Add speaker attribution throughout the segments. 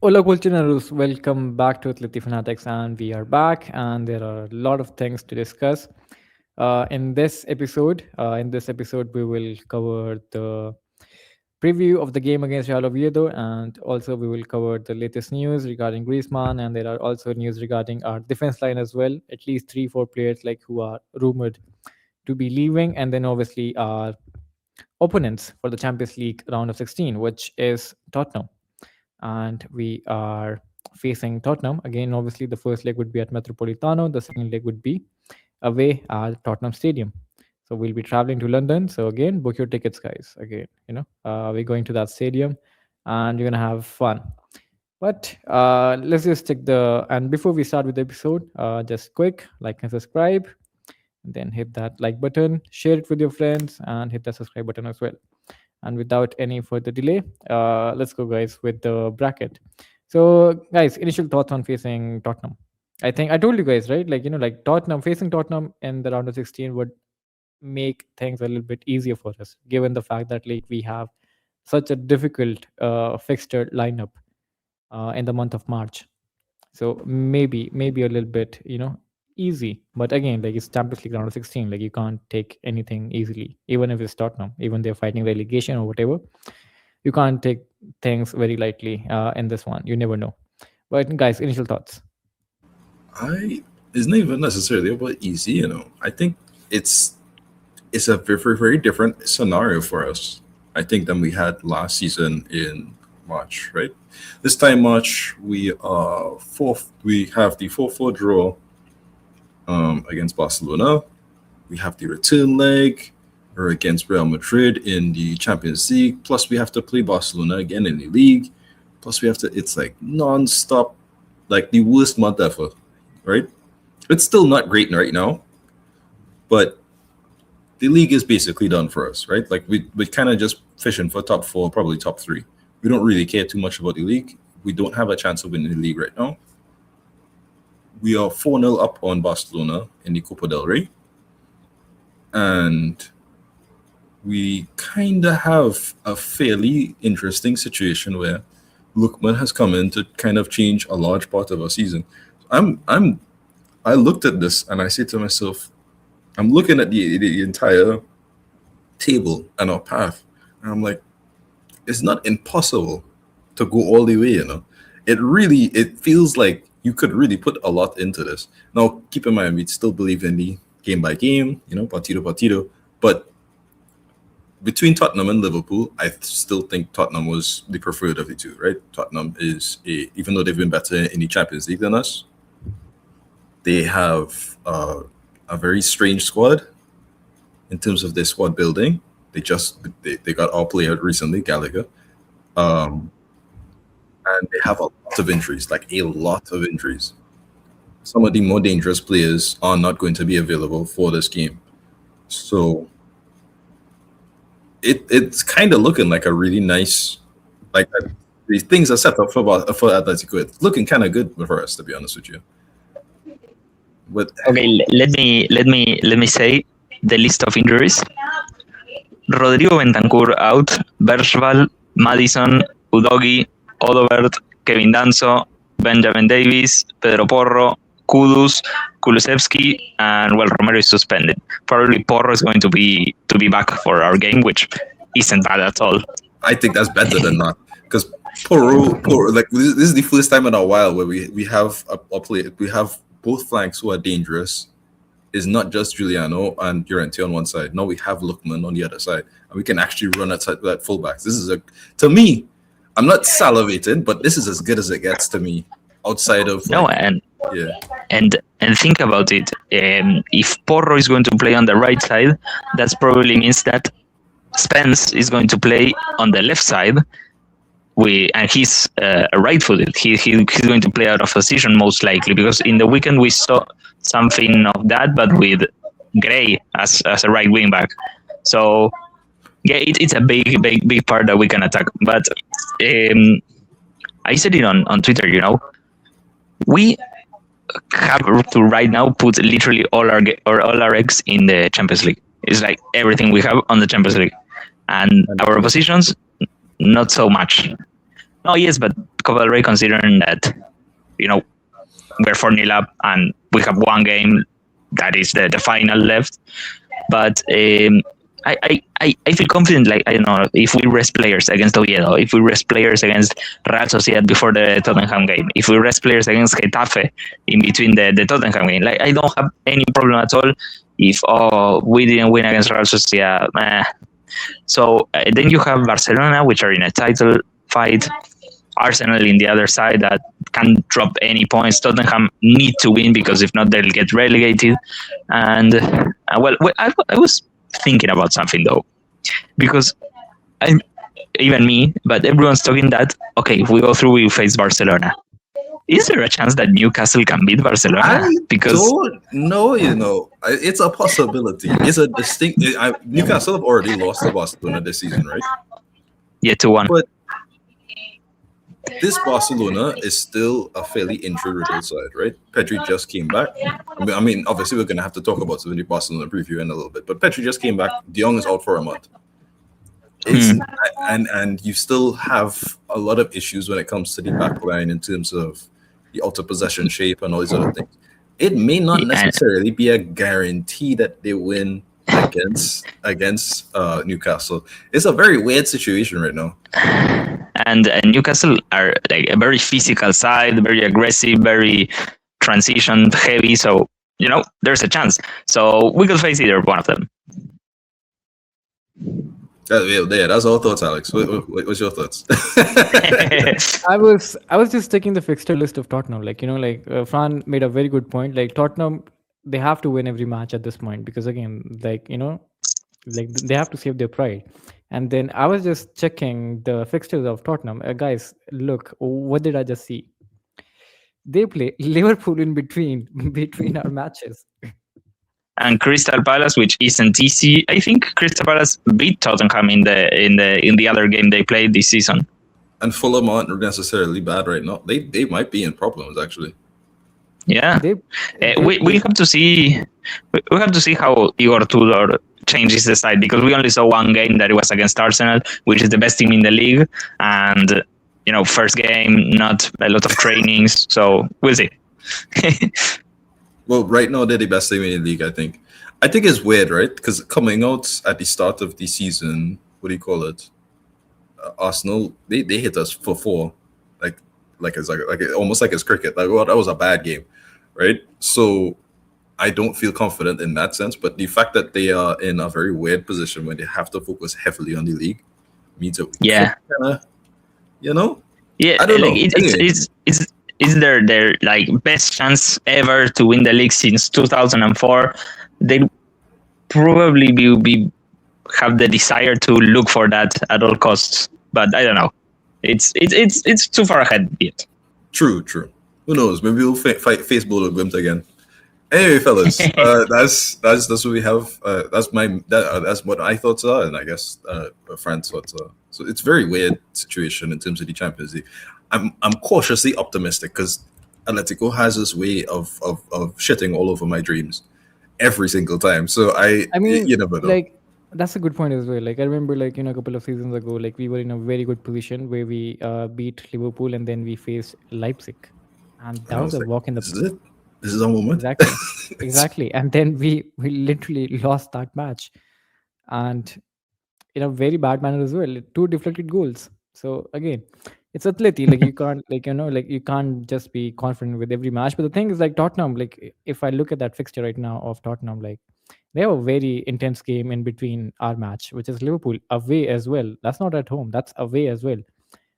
Speaker 1: Hola Cultureros, welcome back to Atleti Fanatics, and we are back, and there are a lot of things to discuss. In this episode, we will cover the preview of the game against Real Oviedo, and also we will cover the latest news regarding Griezmann, and there are also news regarding our defense line as well. At least 3-4 players like who are rumored to be leaving, and then obviously our opponents for the Champions League round of 16, which is Tottenham, and we are facing Tottenham again. Obviously, the first leg would be at Metropolitano, the second leg would be away at Tottenham Stadium. So we'll be traveling to London. So again, book your tickets, guys. Again, we're going to that stadium, and we're gonna have fun. But let's just take the and before we start with the episode, just quick like and subscribe, and then hit that like button, share it with your friends, and hit the subscribe button as well. And without any further delay, let's go, guys, with the bracket. So, guys, initial thoughts on facing Tottenham. I think I told you guys, right? Like Tottenham, facing Tottenham in the round of 16 would make things a little bit easier for us, given the fact that like we have such a difficult fixture lineup in the month of March. So maybe a little bit, easy. But again, like it's Champions League round of 16. Like you can't take anything easily, even if it's Tottenham, even they're fighting relegation or whatever. You can't take things very lightly in this one. You never know. But guys, initial thoughts.
Speaker 2: It's not even necessarily about easy, I think it's a very, very different scenario for us, I think, than we had last season in March, right? This time March we have the 4-4 draw against Barcelona. We have the return leg or against Real Madrid in the Champions League. Plus we have to play Barcelona again in the league. Plus we have to it's like non-stop, like the worst month ever, right? It's still not great right now, but the league is basically done for us, right? Like we kind of just fishing for top four, probably top three. We don't really care too much about the league. We don't have a chance of winning the league right now. We are 4-0 up on Barcelona in the Copa del Rey. And we kind of have a fairly interesting situation where Lookman has come in to kind of change a large part of our season. I looked at this and I said to myself, I'm looking at the entire table and our path, and I'm like, it's not impossible to go all the way, It feels like you could really put a lot into this. Now, keep in mind, we still believe in the game by game, partido. But between Tottenham and Liverpool, I still think Tottenham was the preferred of the two, right? Tottenham even though they've been better in the Champions League than us, they have a very strange squad in terms of their squad building. They got our player recently, Gallagher, and they have a lot of injuries, like a lot of injuries. Some of the more dangerous players are not going to be available for this game, so it's kind of looking like a really nice, like these things are set up for Atletico. It's looking kind of good for us, to be honest with you. But
Speaker 3: okay, let me say the list of injuries. Rodrigo Bentancur out, Berchval, Madison, Udogi, Odobert, Kevin Danso, Benjamin Davis, Pedro Porro, Kudus, Kulusevski, and Romero is suspended. Probably Porro is going to be back for our game, which isn't bad at all.
Speaker 2: I think that's better than not, because Porro, like this is the first time in a while where we have a play. We have both flanks who are dangerous. Is not just Giuliano and Llorente on one side. Now we have Lookman on the other side, and we can actually run at fullbacks. This is to me, I'm not salivating, but this is as good as it gets to me. Outside of
Speaker 3: and think about it. If Porro is going to play on the right side, that probably means that Spence is going to play on the left side. And he's right-footed. He's going to play out of position most likely, because in the weekend we saw something of that, but with Gray as a right wing back. So yeah, it's a big part that we can attack. But I said it on Twitter. We have to right now put literally all our eggs in the Champions League. It's like everything we have on the Champions League, and our positions not so much. Oh yes, but cavalry, considering that we're 4-0 up and we have one game that is the final left. But I feel confident. Like, I don't know, if we rest players against Oviedo, if we rest players against Real Sociedad before the Tottenham game, if we rest players against Getafe in between the Tottenham game, like, I don't have any problem at all if we didn't win against Real Sociedad. So then you have Barcelona, which are in a title fight. Arsenal in the other side that can drop any points. Tottenham need to win because if not, they'll get relegated. And I was thinking about something though, because even me, but everyone's talking that okay, if we go through, we face Barcelona. Is there a chance that Newcastle can beat Barcelona?
Speaker 2: I don't know. It's a possibility. It's a distinct. Newcastle have already lost to Barcelona this season, right?
Speaker 3: Yeah, 2-1.
Speaker 2: But this Barcelona is still a fairly injury-riddled side, right? Pedri just came back. I mean, obviously, we're going to have to talk about the Barcelona preview in a little bit, but Pedri just came back. De Jong is out for a month. And you still have a lot of issues when it comes to the back line in terms of the outer possession shape and all these other things. It may not necessarily be a guarantee that they win against Newcastle. It's a very weird situation right now.
Speaker 3: And Newcastle are like a very physical side, very aggressive, very transition heavy. So there's a chance. So we could face either one of them.
Speaker 2: Yeah, that's our thoughts, Alex. What's your thoughts?
Speaker 1: I was just taking the fixture list of Tottenham. Fran made a very good point. Like, Tottenham, they have to win every match at this point because, again, they have to save their pride. And then I was just checking the fixtures of Tottenham. Guys, look, what did I just see? They play Liverpool in between our matches.
Speaker 3: And Crystal Palace, which isn't easy. I think Crystal Palace beat Tottenham in the other game they played this season.
Speaker 2: And Fulham aren't necessarily bad right now. They might be in problems actually.
Speaker 3: Yeah, we have to see. We have to see how Igor Tudor changes the side, because we only saw one game that it was against Arsenal, which is the best team in the league, and first game, not a lot of trainings, so we'll see.
Speaker 2: Well, right now they're the best team in the league. I think it's weird, right? Because coming out at the start of the season, what do you call it? Arsenal, they hit us for 4, like it's almost like it's cricket. Like, well, that was a bad game, right? So I don't feel confident in that sense. But the fact that they are in a very weird position where they have to focus heavily on the league means that
Speaker 3: yeah,
Speaker 2: yeah, I don't know.
Speaker 3: It's their like best chance ever to win the league since 2004. They probably have the desire to look for that at all costs, but I don't know. It's too far ahead yet.
Speaker 2: True. Who knows? Maybe we'll face Bodo Glimt again. Anyway, fellas, that's what we have. That's what my thoughts are, and I guess Fran's thoughts are. So it's a very weird situation in terms of the Champions League. I'm cautiously optimistic because Atletico has this way of shitting all over my dreams every single time. So I mean, you never know.
Speaker 1: Like, that's a good point as well. Like, I remember, a couple of seasons ago, like, we were in a very good position where we beat Liverpool and then we faced Leipzig, and that was a walk in the.
Speaker 2: This is our moment.
Speaker 1: Exactly. And then we literally lost that match, and in a very bad manner as well. 2 deflected goals. So again, it's Atleti. Like, you can't, you can't just be confident with every match. But the thing is, like, Tottenham, like, if I look at that fixture right now of Tottenham, like, they have a very intense game in between our match, which is Liverpool away as well. That's not at home. That's away as well.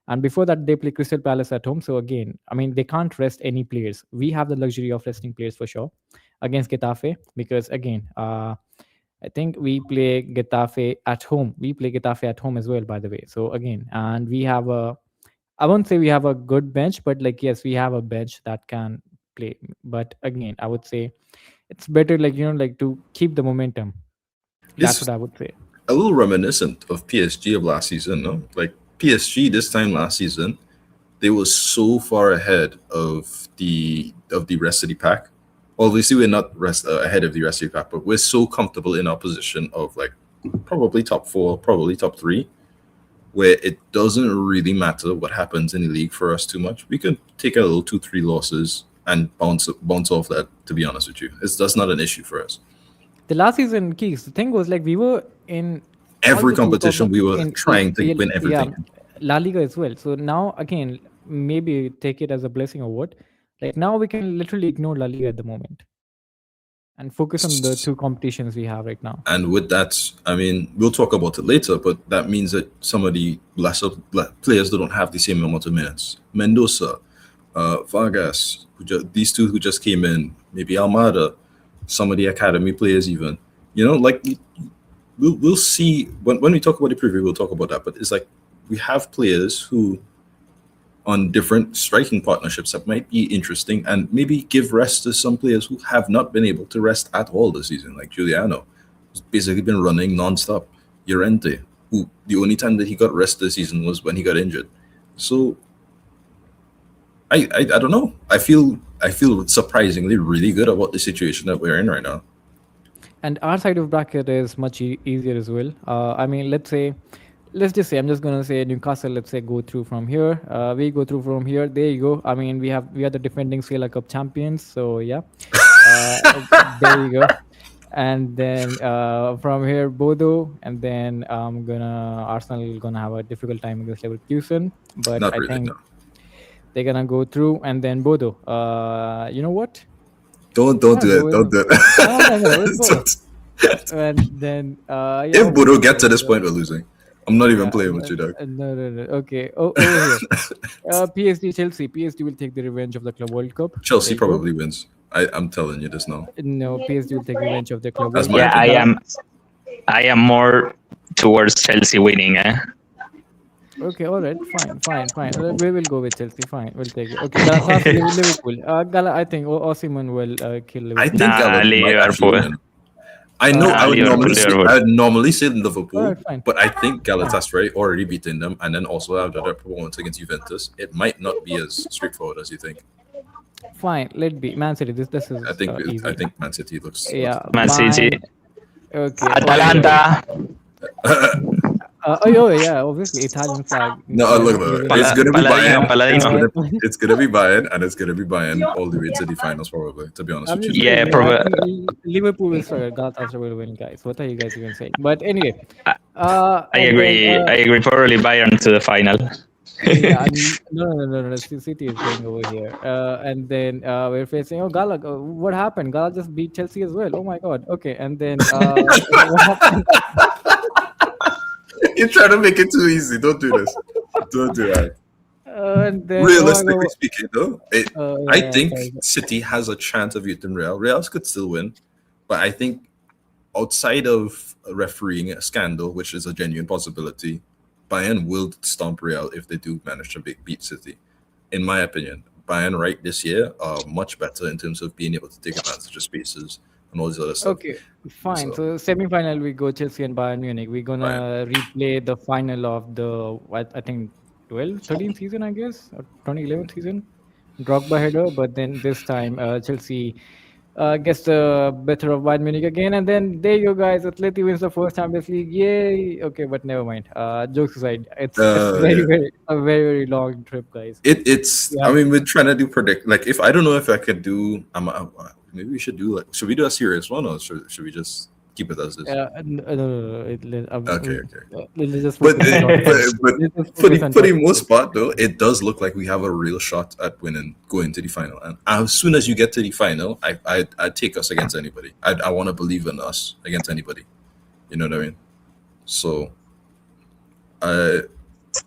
Speaker 1: And before that, they play Crystal Palace at home. So again, I mean, they can't rest any players. We have the luxury of resting players for sure against Getafe, because again, I think we play Getafe at home. We play Getafe at home as well, by the way. So again, and we have I won't say we have a good bench, but like, yes, we have a bench that can play. But again, I would say it's better, to keep the momentum. That's what I would say.
Speaker 2: A little reminiscent of PSG of last season, no? Like, PSG this time last season, they were so far ahead of the rest of the pack. Obviously, we're not ahead of the rest of the pack, but we're so comfortable in our position of, like, probably top 4, probably top 3, where it doesn't really matter what happens in the league for us too much. We can take a little 2, 3 losses and bounce off that. To be honest with you, that's not an issue for us.
Speaker 1: The last season, Keys, the thing was like we were in all
Speaker 2: Every
Speaker 1: the two top
Speaker 2: competition we were
Speaker 1: in
Speaker 2: trying to win
Speaker 1: yeah,
Speaker 2: everything.
Speaker 1: La Liga as well. So now again, maybe take it as a blessing or what. Like now we can literally ignore La Liga at the moment and focus on the two competitions we have right now.
Speaker 2: And with that, I mean, we'll talk about it later, but that means that some of the players that don't have the same amount of minutes. Mendoza, Vargas, these two who just came in, maybe Almada, some of the academy players even. You know, like we'll see when we talk about the preview, we'll talk about that. But it's like we have players who on different striking partnerships that might be interesting and maybe give rest to some players who have not been able to rest at all this season, like Giuliano, who's basically been running nonstop. Llorente, who the only time that he got rest this season was when he got injured. So I don't know. I feel surprisingly really good about the situation that we're in right now.
Speaker 1: And our side of bracket is much easier as well. I mean, let's just say I'm just gonna say Newcastle. Let's say go through from here. We go through from here. There you go. I mean, we are the defending Sela Cup champions. So yeah, there you go. And then from here Bodo, and then Arsenal gonna have a difficult time against Leverkusen, but
Speaker 2: Not
Speaker 1: I
Speaker 2: really,
Speaker 1: think
Speaker 2: no.
Speaker 1: they're gonna go through. And then Bodo. You know what?
Speaker 2: Don't
Speaker 1: Yeah,
Speaker 2: do
Speaker 1: go
Speaker 2: it.
Speaker 1: with
Speaker 2: Don't do
Speaker 1: Bodo. No, with Bodo.
Speaker 2: it.
Speaker 1: And then yeah,
Speaker 2: If Budo
Speaker 1: obviously
Speaker 2: gets to this
Speaker 1: Bodo.
Speaker 2: point, we're losing. I'm not even
Speaker 1: Yeah,
Speaker 2: playing with you, dog.
Speaker 1: no. Okay, over here. PSG, Chelsea. PSG will take the revenge of the Club World Cup. There
Speaker 2: Chelsea
Speaker 1: you go.
Speaker 2: probably wins. I'm telling you this now.
Speaker 1: No, PSG will take revenge of the Club
Speaker 2: That's
Speaker 1: World
Speaker 2: my
Speaker 3: Yeah,
Speaker 1: Cup.
Speaker 2: opinion.
Speaker 3: I am more towards Chelsea winning. Eh?
Speaker 1: Okay, all right, fine. We will go with Chelsea. Fine, we'll take it. Okay, Galatasaray, Liverpool. I think Osimhen will kill
Speaker 2: I
Speaker 1: Liverpool.
Speaker 2: think
Speaker 3: Nah,
Speaker 2: Galatasaray might actually
Speaker 3: Liverpool.
Speaker 2: win. I know
Speaker 3: Nah, Liverpool.
Speaker 2: I would normally say
Speaker 1: All
Speaker 2: Liverpool,
Speaker 1: right, fine.
Speaker 2: but I think Galatasaray already beaten them, and then also have the other performance against Juventus. It might not be as straightforward as you think.
Speaker 1: Fine, let be Man City. This
Speaker 2: I
Speaker 1: is
Speaker 2: think I
Speaker 1: easy.
Speaker 2: think Man City looks
Speaker 1: Yeah,
Speaker 3: Man City.
Speaker 1: Bayern. Okay, over here.
Speaker 3: Atalanta.
Speaker 1: Oh yeah, obviously Italian flag.
Speaker 2: no. Look, it's gonna be
Speaker 3: Paladino,
Speaker 2: Bayern.
Speaker 3: Paladino.
Speaker 2: It's gonna be Bayern, and it's gonna be Bayern all the way to the finals, probably. To be honest
Speaker 1: I'm
Speaker 2: with
Speaker 1: just
Speaker 2: you,
Speaker 3: Yeah,
Speaker 1: saying, I
Speaker 3: probably.
Speaker 1: think Liverpool will struggle. Galatasaray will win, guys. What are you guys even saying? But anyway,
Speaker 3: I
Speaker 1: and then
Speaker 3: agree. I agree. Probably Bayern to the final.
Speaker 1: yeah, no. City is going over here, and then we're facing. Oh, Gala, what happened? Gala just beat Chelsea as well. Oh my God. Okay, and then what happened?
Speaker 2: you're trying to make it too easy. Don't do this. Don't do that.
Speaker 1: And then oh my
Speaker 2: Realistically
Speaker 1: God.
Speaker 2: speaking, though, I
Speaker 1: Yeah,
Speaker 2: think
Speaker 1: sorry.
Speaker 2: City has a chance of beating Real. Real could still win, but I think outside of a refereeing a scandal, which is a genuine possibility, Bayern will stomp Real if they do manage to beat City. In my opinion, Bayern right this year are much better in terms of being able to take advantage of spaces and all this other stuff.
Speaker 1: Okay, fine.
Speaker 2: So
Speaker 1: So semi-final we go Chelsea and Bayern Munich. We're
Speaker 2: Bayern.
Speaker 1: gonna replay the final of the I think 13 season, I guess, or 2011 season. Drogba header, but then this time Chelsea gets the better of Bayern Munich again, and then there you go, guys. Atleti wins the first Champions League. Yay! Okay, but never mind. Jokes aside, it's
Speaker 2: Yeah.
Speaker 1: a very long trip, guys.
Speaker 2: It's. I
Speaker 1: Yeah.
Speaker 2: mean, we're trying to do predict. Like, if I don't know if I could do. Maybe we should do like. Should we do a serious one or should we just keep it as this?
Speaker 1: No.
Speaker 2: Okay.
Speaker 1: Let's just
Speaker 2: But,
Speaker 1: focus on
Speaker 2: but
Speaker 1: let's just
Speaker 2: for
Speaker 1: focus
Speaker 2: the
Speaker 1: on
Speaker 2: for the
Speaker 1: Tottenham.
Speaker 2: most part, though, it does look like we have a real shot at winning, going to the final. And as soon as you get to the final, I take us against anybody. I want to believe in us against anybody. You know what I mean? So,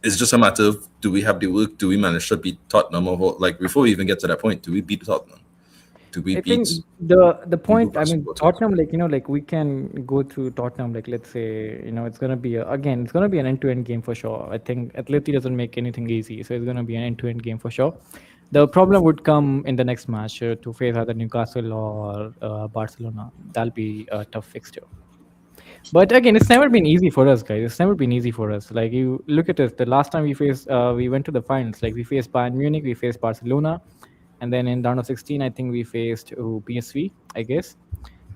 Speaker 2: it's just a matter of, do we have the work? Do we manage to beat Tottenham? Or like, before we even get to that point, do we beat Tottenham? Do we
Speaker 1: I
Speaker 2: beat?
Speaker 1: think the point, I mean,
Speaker 2: Liverpool?
Speaker 1: Tottenham, like, like we can go through Tottenham, like, let's say, it's gonna be again, it's gonna be an end-to-end game for sure. I think Atleti doesn't make anything easy, so it's gonna be an end-to-end game for sure. The problem would come in the next match to face either Newcastle or Barcelona. That'll be a tough fixture. But again, it's never been easy for us, guys. It's never been easy for us. Like, you look at us. The last time we went to the finals. Like, we faced Bayern Munich, we faced Barcelona, and then in round of 16, I think we faced PSV, I guess.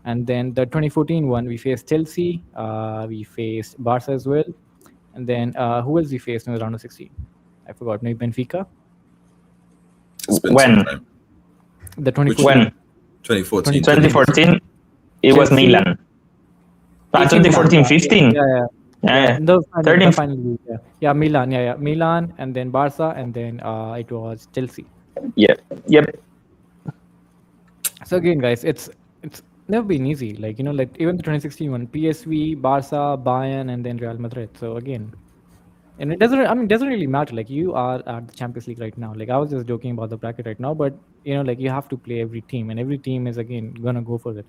Speaker 1: And then the 2014 one, we faced Chelsea, we faced Barca as well, And then who else we faced in the round of 16? I forgot. Maybe Benfica,
Speaker 2: It's been some
Speaker 3: When?
Speaker 2: time.
Speaker 1: the
Speaker 2: Which
Speaker 1: 2014.
Speaker 3: When?
Speaker 2: 2014,
Speaker 3: 2014, it was
Speaker 1: Chelsea,
Speaker 3: Milan.
Speaker 1: AC Milan.
Speaker 3: 2014,
Speaker 1: Yeah,
Speaker 3: 15.
Speaker 1: yeah, yeah. Yeah,
Speaker 3: Yeah,
Speaker 1: the
Speaker 3: 13.
Speaker 1: final league. Yeah, yeah, Milan. Yeah, yeah, Milan, and then Barca, and then it was Chelsea.
Speaker 3: Yeah, yep.
Speaker 1: So again, guys, it's never been easy. Like like even the 2016 one, PSV, Barca, Bayern, and then Real Madrid. So again, and it doesn't. I mean, it doesn't really matter. Like you are at the Champions League right now. Like I was just joking about the bracket right now, but like you have to play every team, and every team is again gonna go for it.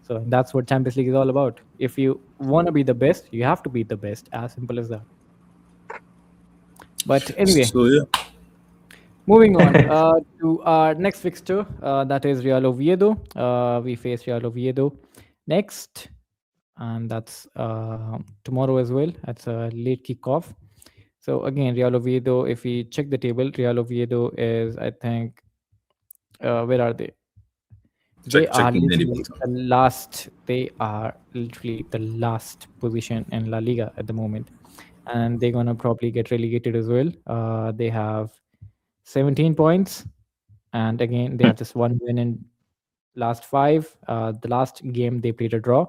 Speaker 1: So that's what Champions League is all about. If you want to be the best, you have to be the best. As simple as that. But anyway,
Speaker 2: So yeah,
Speaker 1: moving on to our next fixture, that is Real Oviedo. We face Real Oviedo next, and that's tomorrow as well. That's a late kickoff. So again, Real Oviedo. If we check the table, Real Oviedo is, I think, where are they? They are
Speaker 2: checking the
Speaker 1: literally
Speaker 2: bottom.
Speaker 1: the last. They are literally the last position in La Liga at the moment, and they're gonna probably get relegated as well. They have 17 points, and again they have just one win in last five. The last game they played a draw.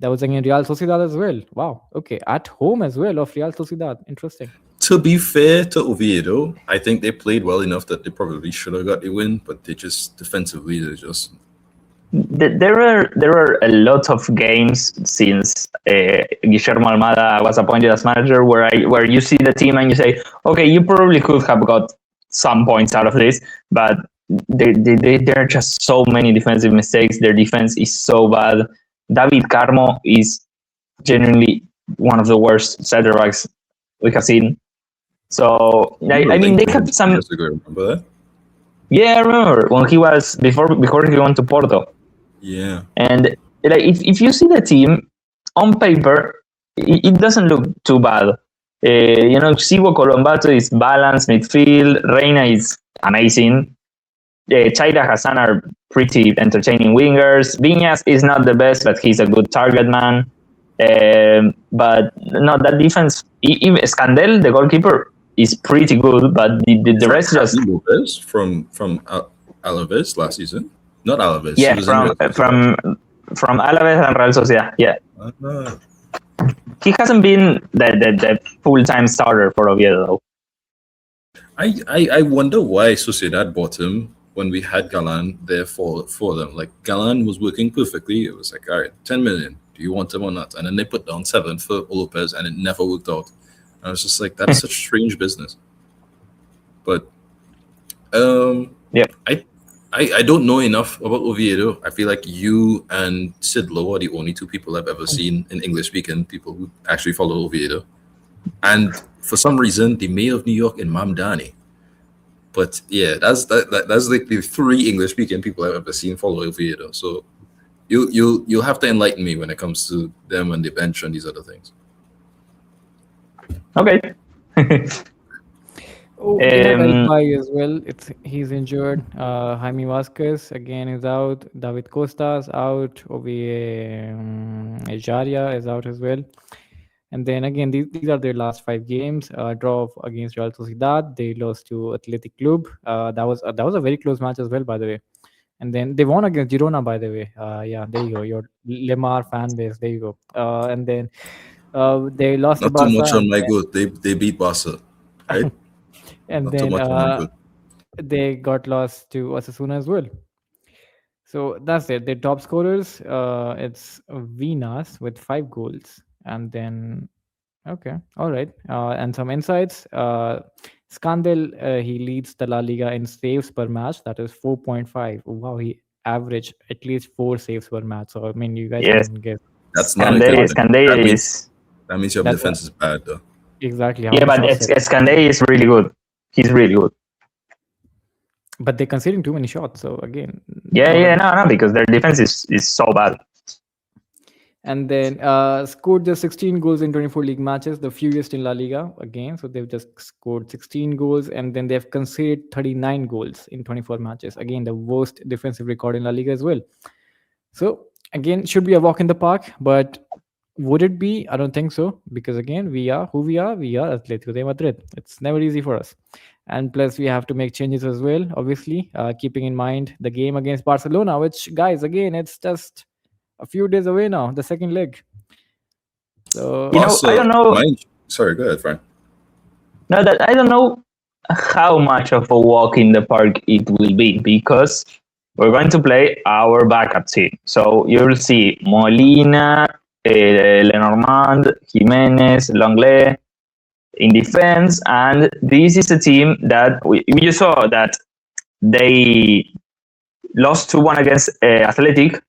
Speaker 1: That was against Real Sociedad as well. Wow. Okay, at home as well of Real Sociedad. Interesting.
Speaker 2: To be fair to Oviedo, I think they played well enough that they probably should have got the win, but they just defensively they just
Speaker 3: There are a lot of games since Guillermo Almada was appointed as manager where you see the team and you say, okay, you probably could have got some points out of this, but there are just so many defensive mistakes. Their defense is so bad. David Carmo is genuinely one of the worst center backs we have seen. So I mean, they have some.
Speaker 2: years ago, remember that?
Speaker 3: Yeah, I remember when he was before he went to Porto.
Speaker 2: Yeah.
Speaker 3: And like if you see the team on paper, it doesn't look too bad. Sibo Colombato is balanced midfield. Reina is amazing. Chaira Hassan are pretty entertaining wingers. Viñas is not the best, but he's a good target man. But no, that defense, even Scandel, the goalkeeper, is pretty good, but the rest just
Speaker 2: Lopez from Alaves last season. Not Alaves.
Speaker 3: yeah
Speaker 2: He was in Real
Speaker 3: from Alaves and Real Sociedad. Yeah,
Speaker 2: Sociedad.
Speaker 3: he hasn't been the full time starter for Oviedo though.
Speaker 2: I wonder why Sociedad bought him when we had Galan there for them. Like Galan was working perfectly. It was like, all right, 10 million. Do you want him or not? And then they put down 7 for Lopez, and it never worked out. I was just like, that's such strange business. But
Speaker 3: Yeah.
Speaker 2: I don't know enough about Oviedo. I feel like you and Sidlow are the only two people I've ever seen in English speaking people who actually follow Oviedo. And for some reason, the mayor of New York and Mamdani. But yeah, that's like the 3 English speaking people I've ever seen follow Oviedo. So you'll have to enlighten me when it comes to them and the bench and these other things.
Speaker 3: Okay.
Speaker 1: They have El Pai as well. He's injured. Jaime Vasquez again is out. David Costa is out. Ejaria is out as well. And then again, these are their last 5 games. Draw against Real Sociedad. They lost to Athletic Club. That was a very close match as well, by the way. And then they won against Girona, by the way. Yeah, there you go. Your Lemar fan base. There you go. And then they lost
Speaker 2: Not
Speaker 1: to Barca.
Speaker 2: too much on my good. They beat Barca, right?
Speaker 1: And
Speaker 2: Not
Speaker 1: then
Speaker 2: too much on my good.
Speaker 1: they got lost to Osasuna as well. So that's it. Their top scorers, it's Vinas with 5 goals. And then, okay, all right. And some insights. Scandel, he leads the La Liga in saves per match. That is 4.5. Wow, he averaged at least 4 saves per match. So, I mean, you guys
Speaker 3: Yes.
Speaker 1: can guess.
Speaker 2: That's not
Speaker 3: Scandei is
Speaker 2: that means your
Speaker 1: That's
Speaker 2: defense is bad though.
Speaker 1: exactly how
Speaker 3: yeah,
Speaker 1: many
Speaker 3: but
Speaker 1: shots they-
Speaker 3: Scandei is really good. He's really good.
Speaker 1: but they're conceding too many shots. So, again,
Speaker 3: No, because their defense is so bad.
Speaker 1: And then scored just 16 goals in 24 league matches, the fewest in La Liga again. So they've just scored 16 goals, and then they've conceded 39 goals in 24 matches. Again, the worst defensive record in La Liga as well. So again, should be a walk in the park, but Would it be? I don't think so, because again, we are who we are. We are Atletico de Madrid. It's never easy for us, and plus we have to make changes as well. Obviously, keeping in mind the game against Barcelona, which guys, again, it's just a few days away now. The second leg. So
Speaker 3: I
Speaker 2: Also,
Speaker 3: don't know.
Speaker 2: mind. Sorry, go ahead, Frank.
Speaker 3: No, that I don't know how much of a walk in the park it will be because we're going to play our backup team. So you'll see Molina, Lenormand, Jimenez, Longley in defense, and this is a team that you saw that they lost 2-1 against Athletic,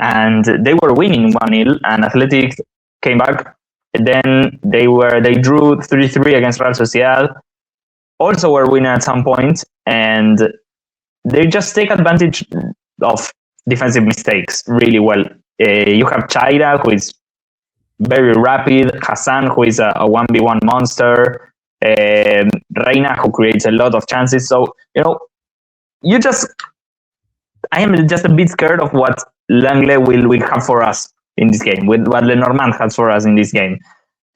Speaker 3: and they were winning 1-0, and Athletic came back. Then they drew 3-3 against Real Sociedad. Also were winning at some point, and they just take advantage of defensive mistakes really well. You have Chaira, who is very rapid, Hassan, who is a 1v1 monster, Reina, who creates a lot of chances. So, you just, I am just a bit scared of what Langley will have for us in this game, with what Lenormand has for us in this game.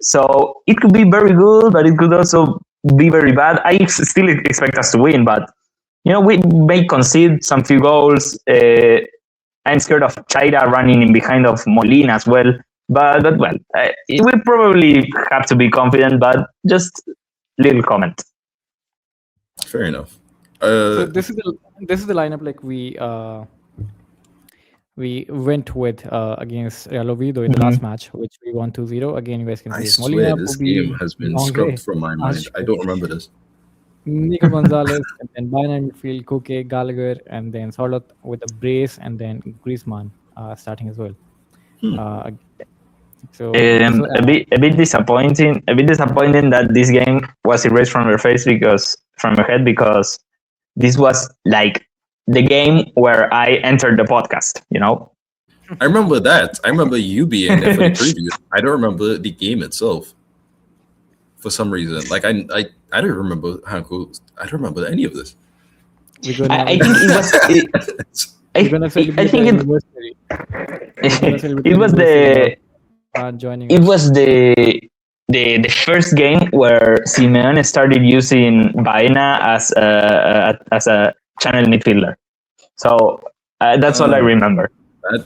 Speaker 3: So it could be very good, but it could also be very bad. I still expect us to win, but we may concede some few goals. I'm scared of Chaira running in behind of Molina as well. But well, we probably have to be confident, but just little comment.
Speaker 2: Fair enough.
Speaker 1: so this is the lineup like we went with against Real Oviedo in the last match, which we won 2-0. Again, you guys can
Speaker 2: I
Speaker 1: see it's
Speaker 2: swear
Speaker 1: Molina,
Speaker 2: this
Speaker 1: Pubi,
Speaker 2: game has been scrubbed
Speaker 1: Longley,
Speaker 2: from my mind. I don't remember this.
Speaker 1: Nico Gonzalez, and then Bayern midfield, Koke, Gallagher, and then Sorlot with a brace, and then Griezmann starting as well. Uh, so this was,
Speaker 3: A bit disappointing. A bit disappointing that this game was erased from your face from your head because this was like the game where I entered the podcast.
Speaker 2: I remember that. I remember you being there for the preview. I don't remember the game itself. For some reason, like I don't remember Hanko. I don't remember any of this.
Speaker 1: we're gonna
Speaker 3: I think it was.
Speaker 1: we're gonna
Speaker 3: I
Speaker 1: celebrate
Speaker 3: think
Speaker 1: the
Speaker 3: it.
Speaker 1: anniversary. We're gonna celebrate
Speaker 3: It was
Speaker 1: anniversary joining
Speaker 3: it
Speaker 1: us.
Speaker 3: was the first game where Simeone started using Baena as a channel midfielder. So that's all I remember.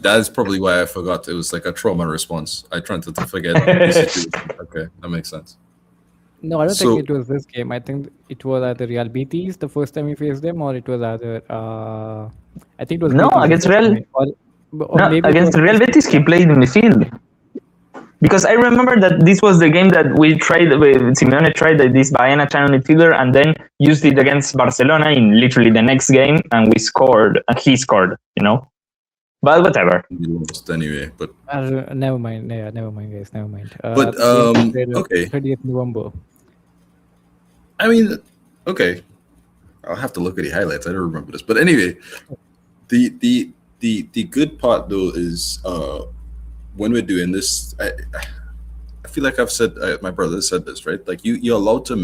Speaker 2: That's probably why I forgot. It was like a trauma response. I tried to forget the situation. Okay, that makes sense.
Speaker 1: No, I don't
Speaker 2: So-
Speaker 1: think it was this game. I think it was either Real Betis the first time we faced them, or it was either I think it was
Speaker 3: No,
Speaker 1: Betis the
Speaker 3: against
Speaker 1: first
Speaker 3: Real.
Speaker 1: time, or
Speaker 3: No,
Speaker 1: maybe it
Speaker 3: against
Speaker 1: was
Speaker 3: Real Betis, he played in midfield. Because I remember that this was the game that we tried, Simeone tried this Baena channel midfielder and then used it against Barcelona in literally the next game, and we scored, and he scored, But whatever.
Speaker 2: We lost anyway, but
Speaker 1: never mind. Yeah, never mind, guys. Never mind.
Speaker 2: But,
Speaker 1: the game played on
Speaker 2: okay.
Speaker 1: 30th November.
Speaker 2: I mean, okay. I'll have to look at the highlights. I don't remember this, but anyway, the good part though is when we're doing this, I feel like I've said my brother said this, right? Like you're allowed to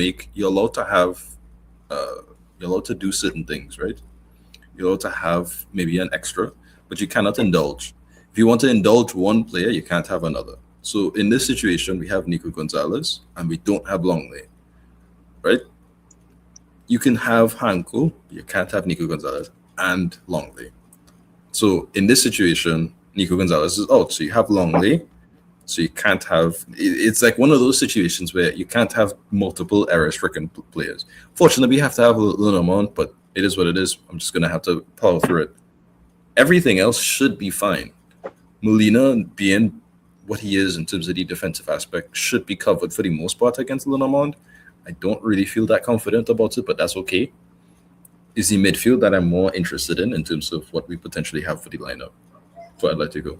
Speaker 2: have you're allowed to do certain things, right? You're allowed to have maybe an extra, but you cannot indulge. If you want to indulge one player, you can't have another. So in this situation, we have Nico Gonzalez and we don't have Longley, right? You can have Hanko, you can't have Nico Gonzalez and Longley. So in this situation, Nico Gonzalez is out. So you have Longley. So you can't have. It's like one of those situations where you can't have multiple error-stricken players. Fortunately, we have to have a little amount, but it is what it is. I'm just gonna have to plow through it. Everything else should be fine. Molina, being what he is in terms of the defensive aspect, should be covered for the most part against Lenormand. I don't really feel that confident about it, but that's okay. Is the midfield that I'm more interested in terms of what we potentially have for the lineup for Atletico.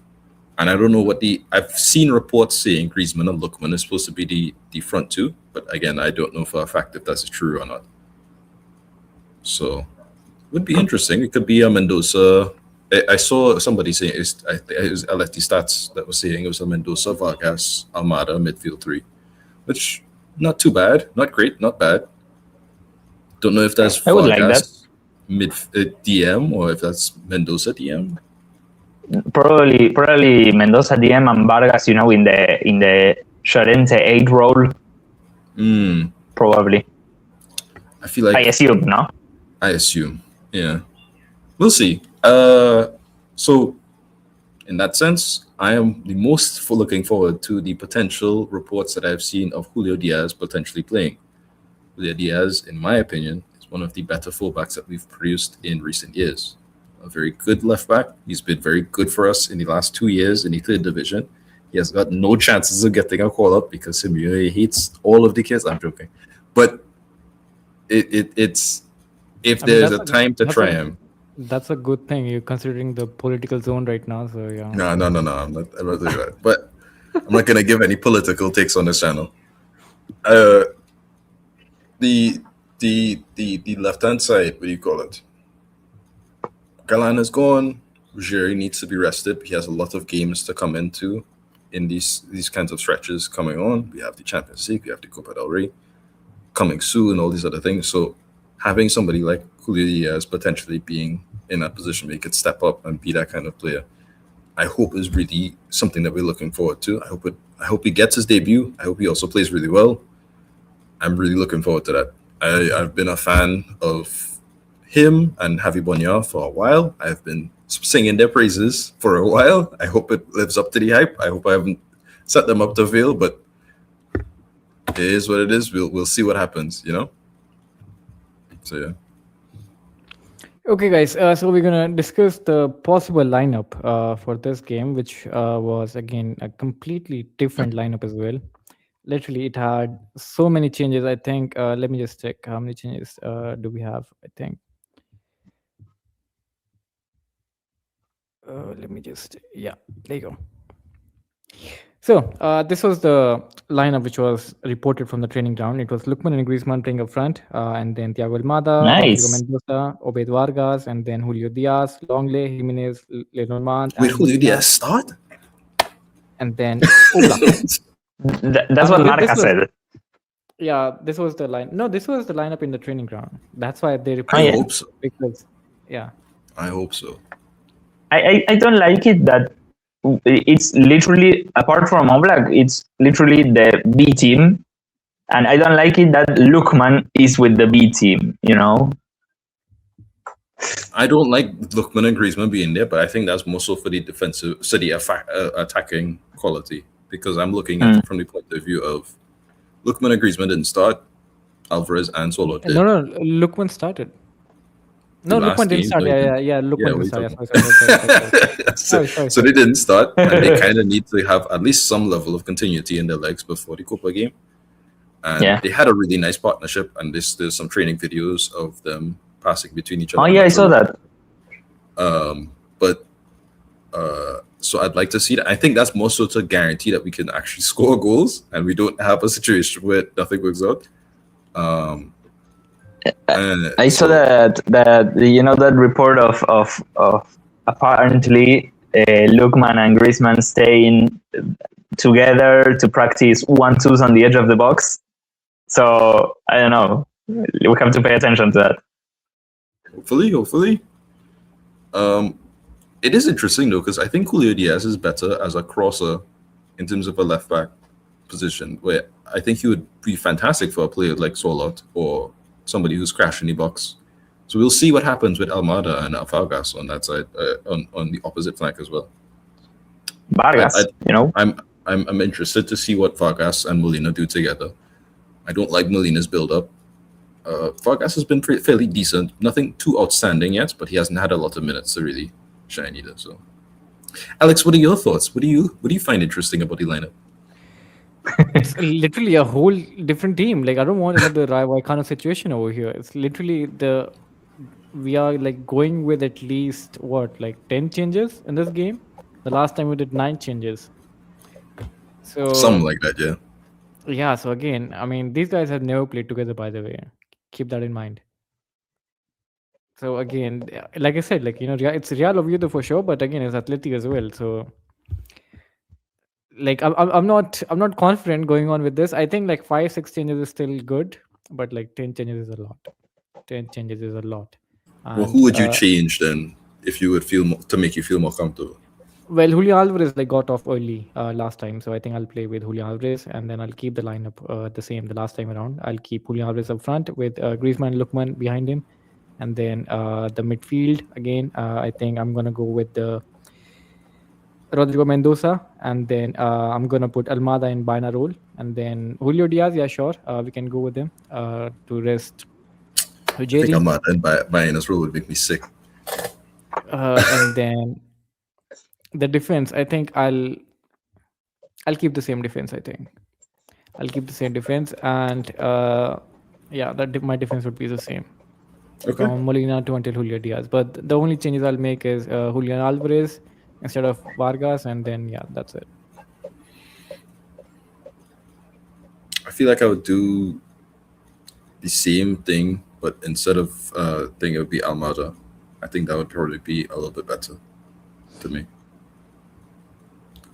Speaker 2: And I don't know I've seen reports saying Griezmann and Lookman is supposed to be the front two, but again, I don't know for a fact if that's true or not. So, would be interesting. It could be a Mendoza. I saw somebody saying it was Atleti stats that was saying it was a Mendoza, Vargas, Almada midfield three, which not too bad, not great, not bad. Don't know if that's
Speaker 3: I would like that.
Speaker 2: Vargas mid DM or if that's Mendoza DM.
Speaker 3: Probably Mendoza DM and Vargas, in the Llorente 8 role,
Speaker 2: Mm,
Speaker 3: probably.
Speaker 2: I feel
Speaker 3: I
Speaker 2: like
Speaker 3: assume, no?
Speaker 2: I assume. Yeah, we'll see. So in that sense, I am the most for looking forward to the potential reports that I've seen of Julio Diaz potentially playing. Julio Diaz, in my opinion, is one of the better fullbacks that we've produced in recent years. A very good left back. He's been very good for us in the last 2 years in the third division. He has got no chances of getting a call up because Simeone hates all of the kids. I'm joking, but it's if
Speaker 1: I mean,
Speaker 2: there's a time to try him.
Speaker 1: that's a good thing. You're considering the political zone right now, so yeah.
Speaker 2: No, no, no, no. I'm not doing that. But I'm not gonna give any political takes on this channel. Uh, the the left hand side. What do you call it? Galan is gone. Ruggieri needs to be rested. He has a lot of games to come into in these kinds of stretches coming on. We have the Champions League. We have the Copa del Rey coming soon. All these other things. So having somebody like Julio Diaz potentially being in that position where he could step up and be that kind of player, I hope is really something that we're looking forward to. I hope he gets his debut. I hope he also plays really well. I'm really looking forward to that. I've been a fan of him and Javi Bonilla for a while. I've been singing their praises for a while. I hope it lives up to the hype. I hope I haven't set them up to fail, but it is what it is. We'll see what happens, you know? So yeah.
Speaker 1: Okay, guys. So we're gonna discuss the possible lineup for this game, which was again a completely different lineup as well. Literally, it had so many changes. I think. Let me just check how many changes do we have. I think. Let me just. Yeah, there you go. So this was the lineup which was reported from the training ground. It was Lukman and Griezmann playing up front, and then Thiago Almada, Rodrigo
Speaker 3: Nice.
Speaker 1: Mendoza, Obed Vargas, and then Julio Diaz, Longley, Jimenez, Lenormand,
Speaker 2: Wait,
Speaker 1: and
Speaker 2: Julio
Speaker 1: Molina,
Speaker 2: Diaz start?
Speaker 1: and then Oblak.
Speaker 3: That's
Speaker 1: I
Speaker 3: what
Speaker 1: mean,
Speaker 3: Marca
Speaker 1: this was
Speaker 3: said.
Speaker 1: this was the line. No, this was the lineup in the training ground. That's why they
Speaker 2: I
Speaker 3: Oh, yeah.
Speaker 1: reported
Speaker 2: hope so.
Speaker 1: because yeah.
Speaker 2: I hope so.
Speaker 3: I don't like it that it's literally, apart from Oblak, it's literally the B team. And I don't like it that Lukman is with the B team.
Speaker 2: I don't like Lookman and Griezmann being there, but I think that's more so for the defensive, so the attacking quality. Because I'm looking at it from the point of view of Lookman and Griezmann didn't start, Alvarez and Solo did.
Speaker 1: No, Lukman started.
Speaker 2: The
Speaker 1: No,
Speaker 2: last
Speaker 1: Lukman didn't
Speaker 2: game.
Speaker 1: start.
Speaker 2: No, he didn't.
Speaker 1: Yeah.
Speaker 2: Yeah,
Speaker 1: Lukman
Speaker 2: what are
Speaker 1: didn't
Speaker 2: you
Speaker 1: start. Yeah,
Speaker 2: talking
Speaker 1: sorry.
Speaker 2: so,
Speaker 1: Sorry.
Speaker 2: so they didn't start, and they kind of need to have at least some level of continuity in their legs before the Copa game. And
Speaker 3: Yeah.
Speaker 2: they had a really nice partnership, and there's some training videos of them passing between each other.
Speaker 3: Oh,
Speaker 2: I'm
Speaker 3: yeah,
Speaker 2: not
Speaker 3: I
Speaker 2: sure
Speaker 3: saw that.
Speaker 2: But so I'd like to see that. I think that's more so to guarantee that we can actually score goals and we don't have a situation where nothing works out.
Speaker 3: I saw that that report of apparently Lukman and Griezmann staying together to practice 1-2s on the edge of the box. So I don't know. We have to pay attention to that.
Speaker 2: Hopefully. It is interesting though because I think Julio Diaz is better as a crosser in terms of a left back position. Where I think he would be fantastic for a player like Solot or somebody who's crashing the box. So we'll see what happens with Almada and Vargas on that side, on the opposite flank as well.
Speaker 3: Vargas,
Speaker 2: I'm interested to see what Vargas and Molina do together. I don't like Molina's build up. Vargas has been fairly decent, nothing too outstanding yet, but he hasn't had a lot of minutes to really shine either. So, Alex, what are your thoughts? What do you find interesting about the lineup?
Speaker 1: It's literally a whole different team. Like I don't want another Rai kind of situation over here. It's literally we are like going with at least like 10 changes in this game. The last time we did 9 changes. So
Speaker 2: Something like that, yeah.
Speaker 1: Yeah. So again, I mean, these guys have never played together. By the way, keep that in mind. So again, like I said, like it's Real Oviedo for sure, but again, it's Atleti as well. So like I'm not confident going on with this. I think like 5-6 changes is still good, but like 10 changes is a lot. 10 changes is a lot.
Speaker 2: Well, who would you change then if you would feel to make you feel more comfortable?
Speaker 1: Well, Julian Alvarez like got off early last time, so I think I'll play with Julian Alvarez, and then I'll keep the lineup the same the last time around. I'll keep Julian Alvarez up front with Griezmann and Lookman behind him, and then the midfield again. I think I'm gonna go with the Rodrigo Mendoza, and then I'm gonna put Almada in Baina role, and then Julio Diaz. Yeah, sure, we can go with him to rest
Speaker 2: I think
Speaker 1: Ujeri,
Speaker 2: I'm mad, and buying this role would make me sick.
Speaker 1: and then the defense. I think I'll keep the same defense. I think I'll keep the same defense, and yeah, my defense would be the same
Speaker 2: Okay.
Speaker 1: from Molina to until Julio Diaz. But the only changes I'll make is Julian Alvarez instead of Vargas, and then yeah, that's it.
Speaker 2: I feel like I would do the same thing, but instead of thing, it would be Almada. I think that would probably be a little bit better to me.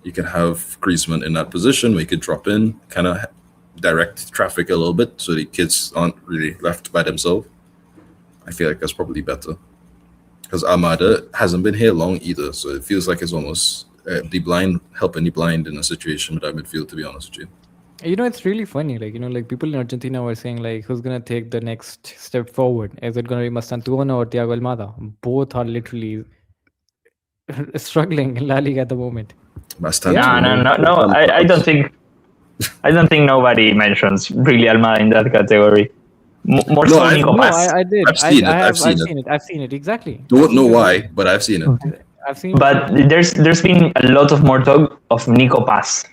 Speaker 2: You can have Griezmann in that position where he could drop in, kind of direct traffic a little bit, so the kids aren't really left by themselves. I feel like that's probably better because Almada hasn't been here long either, so it feels like it's almost the blind helping the blind in a situation with that midfield. To be honest with you.
Speaker 1: You know, it's really funny. Like, you know, like people in Argentina were saying, like, who's gonna take the next step forward? Is it gonna be Mastantuono or Thiago Almada? Both are literally struggling in La Liga at the moment.
Speaker 2: Mastan
Speaker 1: Yeah,
Speaker 3: No, no,
Speaker 2: Tuono,
Speaker 3: no, no. I don't think nobody mentions really Almada in that category. More
Speaker 2: No,
Speaker 3: so
Speaker 2: I-
Speaker 3: Nico
Speaker 1: no,
Speaker 3: Paz.
Speaker 1: I did.
Speaker 2: I've seen it. I've seen
Speaker 1: I've
Speaker 2: it.
Speaker 1: seen it. I've seen it exactly.
Speaker 2: Don't know why, but I've seen it
Speaker 1: I've seen it.
Speaker 3: But there's been a lot of more talk of Nico Paz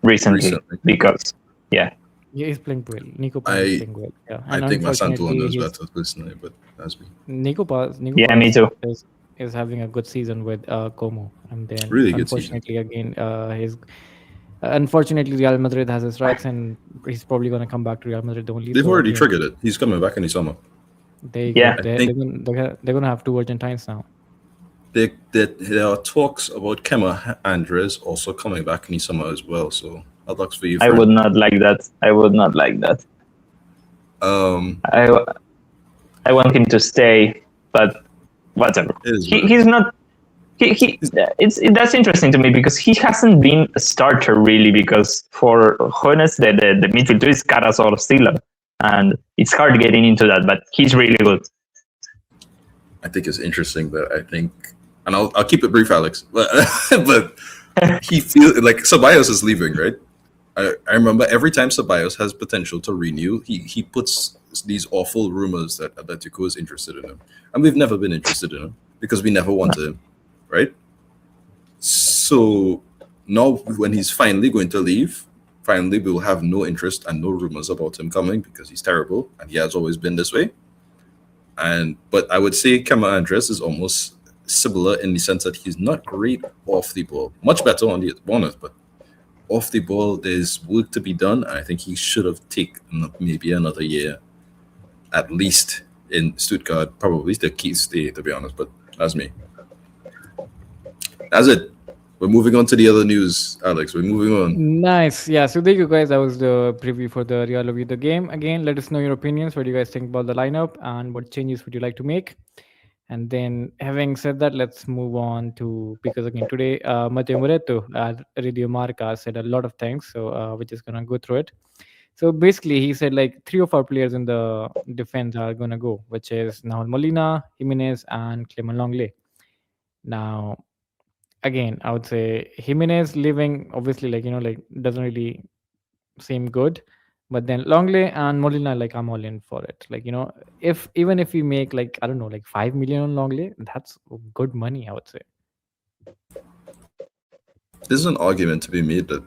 Speaker 3: recently
Speaker 2: recently.
Speaker 3: because yeah,
Speaker 1: Yeah, he's playing well. Nico Paz is playing well. Yeah,
Speaker 2: I
Speaker 1: and
Speaker 2: think Mastan
Speaker 1: unfortunately,
Speaker 2: Tuono is
Speaker 1: he's
Speaker 2: better personally, but that's me.
Speaker 1: Nico Paz. Nico
Speaker 3: yeah, me
Speaker 1: Paz
Speaker 3: too.
Speaker 1: is having a good season with Como, and then
Speaker 2: Really good season.
Speaker 1: unfortunately again, his unfortunately Real Madrid has his rights, and he's probably gonna come back to Real Madrid only.
Speaker 2: They've
Speaker 1: So
Speaker 2: already
Speaker 1: again,
Speaker 2: triggered it. He's coming back in the summer.
Speaker 1: there you
Speaker 3: Yeah.
Speaker 1: go.
Speaker 2: I think
Speaker 1: They're gonna have two Argentines now.
Speaker 2: there are talks about Kema Andres also coming back in the summer as well. So that looks for you.
Speaker 3: I
Speaker 2: friend.
Speaker 3: would not like that. I would not like that. I want him to stay, but whatever.
Speaker 2: It is
Speaker 3: He's not. That's interesting to me because he hasn't been a starter really. Because for Jones, the midfield two is Caras or Stiller, and it's hard getting into that. But he's really good.
Speaker 2: I think it's interesting that I think, and I'll keep it brief, Alex. But he feels like Ceballos is leaving, right? I remember every time Ceballos has potential to renew, he puts these awful rumors that Atletico is interested in him, and we've never been interested in him because we never wanted him, right? So now when he's finally going to leave, finally we will have no interest and no rumors about him coming because he's terrible and he has always been this way. But I would say Kama Andres is almost similar in the sense that he's not great off the ball, much better on the bonus, but off the ball there's work to be done. I think he should have taken maybe another year at least in Stuttgart, probably the key stay, to be honest, but that's me. That's it. We're moving on to the other news, Alex. We're moving on.
Speaker 1: Nice. Yeah. So there you guys. That was the preview for the Real Oviedo game. Again, let us know your opinions. What do you guys think about the lineup and what changes would you like to make? And then, having said that, let's move on to because again today, Matteo Moretto at Radio Marca said a lot of things. So we're just gonna go through it. So basically, he said like three of our players in the defense are gonna go, which is Nahuel Molina, Jimenez, and Clement Longley. Now, again, I would say Jimenez leaving obviously like like doesn't really seem good, but then Longley and Molina like I'm all in for it. Like if even if we make like I don't know like 5 million on Longley, that's good money. I would say.
Speaker 2: There's an argument to be made that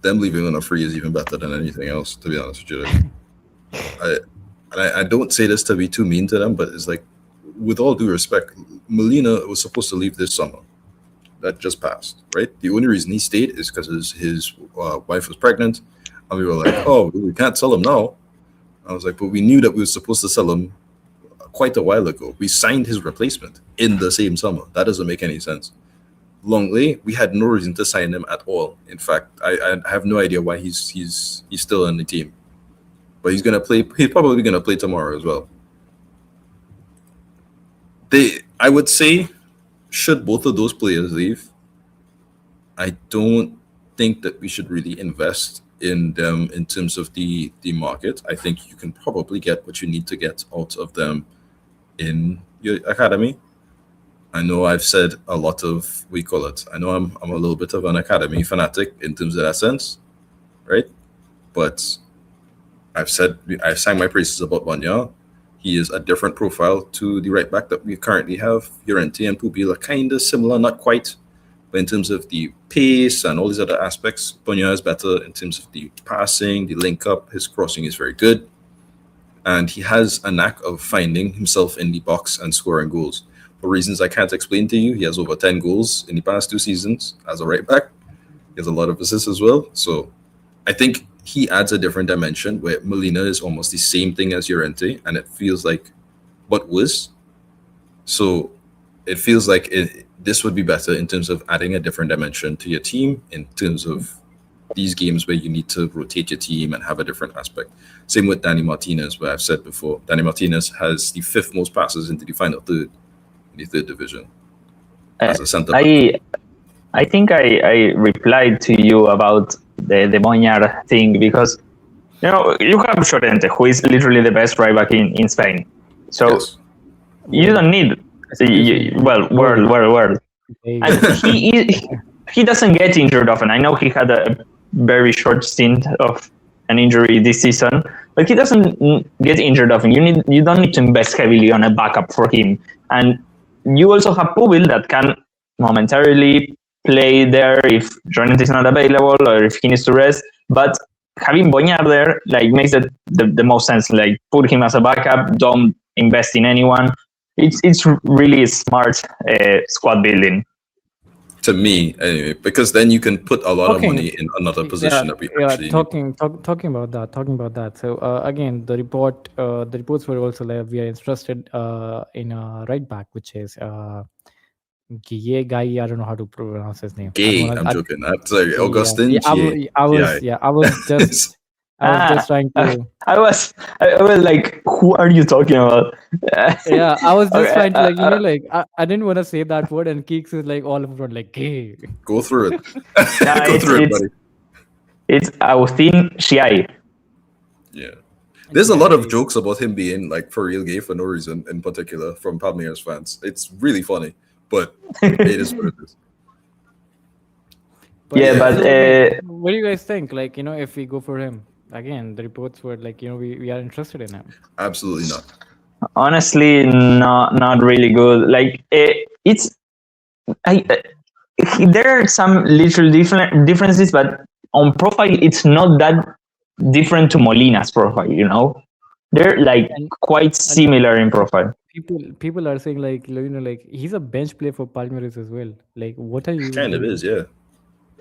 Speaker 2: them leaving on a free is even better than anything else, to be honest with you. Like, I don't say this to be too mean to them, but it's like, with all due respect, Molina was supposed to leave this summer. That just passed, right? The only reason he stayed is because his wife was pregnant, and we were like, oh, we can't sell him now. I was like, but we knew that we were supposed to sell him quite a while ago. We signed his replacement in the same summer. That doesn't make any sense. Longley, we had no reason to sign him at all. In fact, I have no idea why he's still in the team. But he's gonna play. He's probably gonna play tomorrow as well. I would say, should both of those players leave, I don't think that we should really invest in them in terms of the market. I think you can probably get what you need to get out of them in your academy. I know I've said a lot of we call it. I know I'm a little bit of an academy fanatic in terms of that sense, right? But I've sang my praises about Banya. He is a different profile to the right back that we currently have. Llorente and Pubil are kind of similar, not quite, but in terms of the pace and all these other aspects, Banya is better in terms of the passing, the link up. His crossing is very good, and he has a knack of finding himself in the box and scoring goals. For reasons I can't explain to you, he has over 10 goals in the past 2 seasons as a right back. He has a lot of assists as well. So I think he adds a different dimension where Molina is almost the same thing as Llorente, and it feels like what was. So it feels like this would be better in terms of adding a different dimension to your team in terms of these games where you need to rotate your team and have a different aspect. Same with Danny Martinez, where I've said before, Danny Martinez has the fifth most passes into the final third in the third division as a centre back.
Speaker 3: I think I replied to you about the Boñar thing because you have Llorente, who is literally the best right back in Spain. So
Speaker 2: Yes.
Speaker 3: you don't need world. And he doesn't get injured often. I know he had a very short stint of an injury this season, but he doesn't get injured often. You don't need to invest heavily on a backup for him. And you also have Pubil that can momentarily play there if Jordan is not available or if he needs to rest. But having Boñar there makes it the most sense. Put him as a backup. Don't invest in anyone. It's really smart squad building.
Speaker 2: To me, anyway, because then you can put a lot of money in another position that we actually
Speaker 1: talking about that. So again, the reports were also like we are interested in a right back, which is Guy. I don't know how to pronounce his name.
Speaker 2: Gay. I'm joking. Sorry, Augustin.
Speaker 1: I was just trying to.
Speaker 3: I was like, who are you talking about?
Speaker 1: Yeah, I was just trying to I didn't want to say that word, and Keeks is like all over like gay.
Speaker 2: Go through it.
Speaker 3: Go through it, buddy. It's Agustin Chiai.
Speaker 2: Yeah. There's a lot of jokes about him being for real gay for no reason in particular from Palmeiras fans. It's really funny, but it is what it is.
Speaker 1: But what do you guys think? If we go for him again, the reports were we are interested in him.
Speaker 2: Absolutely not.
Speaker 3: Honestly, not really good. There are some little differences, but on profile, it's not that different to Molina's profile. They're quite similar in profile.
Speaker 1: People are saying he's a bench player for Palmeiras as well. What are you?
Speaker 2: Kind of is, yeah.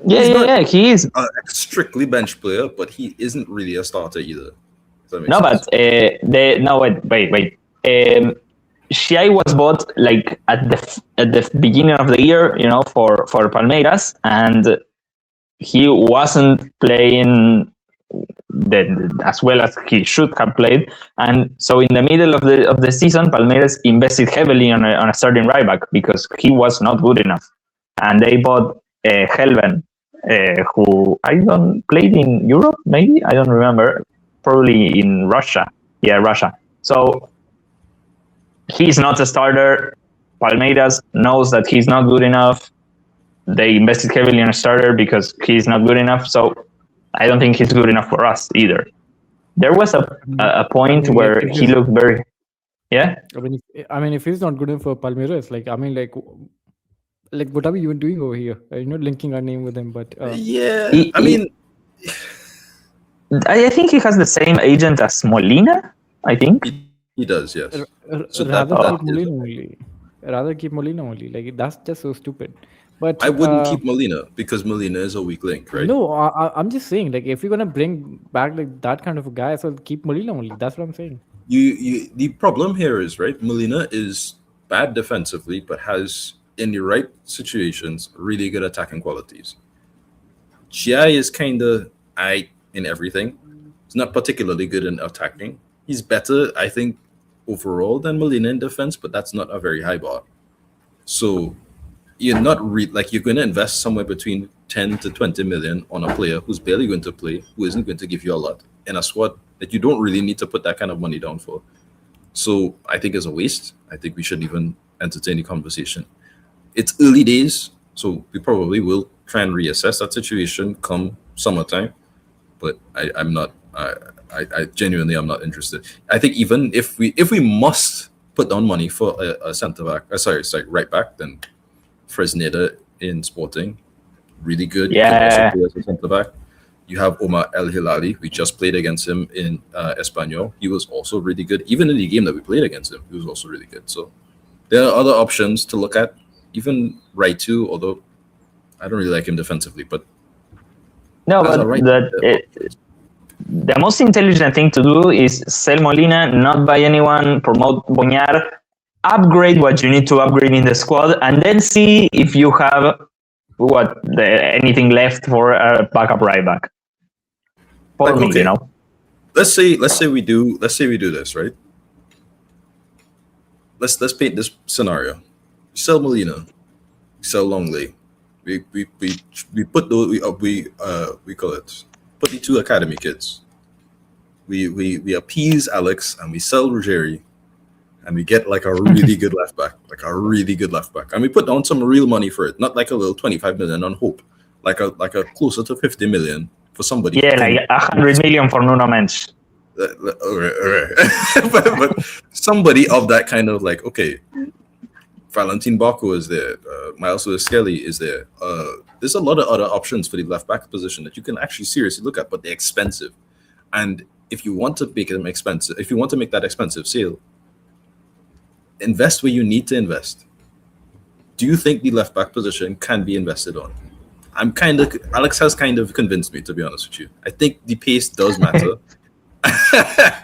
Speaker 3: Yeah, he is
Speaker 2: a strictly bench player, but he isn't really a starter either.
Speaker 3: No, sense? But wait. Shai was bought at the beginning of the year, for Palmeiras, and he wasn't playing as well as he should have played. And so in the middle of the season, Palmeiras invested heavily on a certain right back because he was not good enough, and they bought Helven, who played in Europe, maybe I don't remember, probably in Russia. Yeah, Russia. So he's not a starter. Palmeiras knows that he's not good enough. They invested heavily in a starter because he's not good enough. So I don't think he's good enough for us either. There was a point where he looked very, yeah.
Speaker 1: If he's not good enough for Palmeiras, what are we even doing over here? Linking our name with him, but
Speaker 3: I think he has the same agent as Molina. I think
Speaker 2: he does. Yes.
Speaker 1: So rather keep Molina only. That's just so stupid. But
Speaker 2: I wouldn't keep Molina because Molina is a weak link, right?
Speaker 1: No, I'm just saying, if you're gonna bring back that kind of a guy, so keep Molina only. That's what I'm saying.
Speaker 2: The problem here is, right, Molina is bad defensively, but has in the right situations really good attacking qualities. Chia is kind of in everything. He's not particularly good in attacking. He's better, I think, overall than Molina in defense, but that's not a very high bar. So you're not you're going to invest somewhere between 10 to 20 million on a player who's barely going to play, who isn't going to give you a lot in a squad that you don't really need to put that kind of money down for. So I think it's a waste. I think we shouldn't even entertain the conversation. It's early days, so we probably will try and reassess that situation come summertime. But I'm not. I genuinely am not interested. I think even if we must put down money for a centre back, sorry, right back, then Fresneda in Sporting, really good. You can also
Speaker 3: Yeah,
Speaker 2: play as a centre back. You have Omar El Hilali. We just played against him in Espanyol. He was also really good. Even in the game that we played against him, he was also really good. So there are other options to look at. Even right too, although I don't really like him defensively, but
Speaker 3: no,
Speaker 2: as
Speaker 3: but
Speaker 2: a right,
Speaker 3: the most intelligent thing to do is sell Molina, not buy anyone, promote Boñar, upgrade what you need to upgrade in the squad, and then see if you have anything left for a backup right back. For
Speaker 2: like
Speaker 3: me,
Speaker 2: okay, let's say we do this, right? Let's paint this scenario. Sell Molina, sell Longley. We put those we call it put the two academy kids. We appease Alex and we sell Ruggieri and we get like a really good left back, and we put down some real money for it, not like a little 25 million on hope, like a closer to 50 million for somebody.
Speaker 3: yeah, like 100 million for Nuno Mendes.
Speaker 2: but somebody of that kind of like, okay, Valentin Barco is there, Miles Lewis Skelly is there. There's a lot of other options for the left back position that you can actually seriously look at, but they're expensive. And if you want to make them expensive, if you want to make that expensive sale, invest where you need to invest. Do you think the left back position can be invested on? Alex has kind of convinced me, to be honest with you. I think the pace does matter. I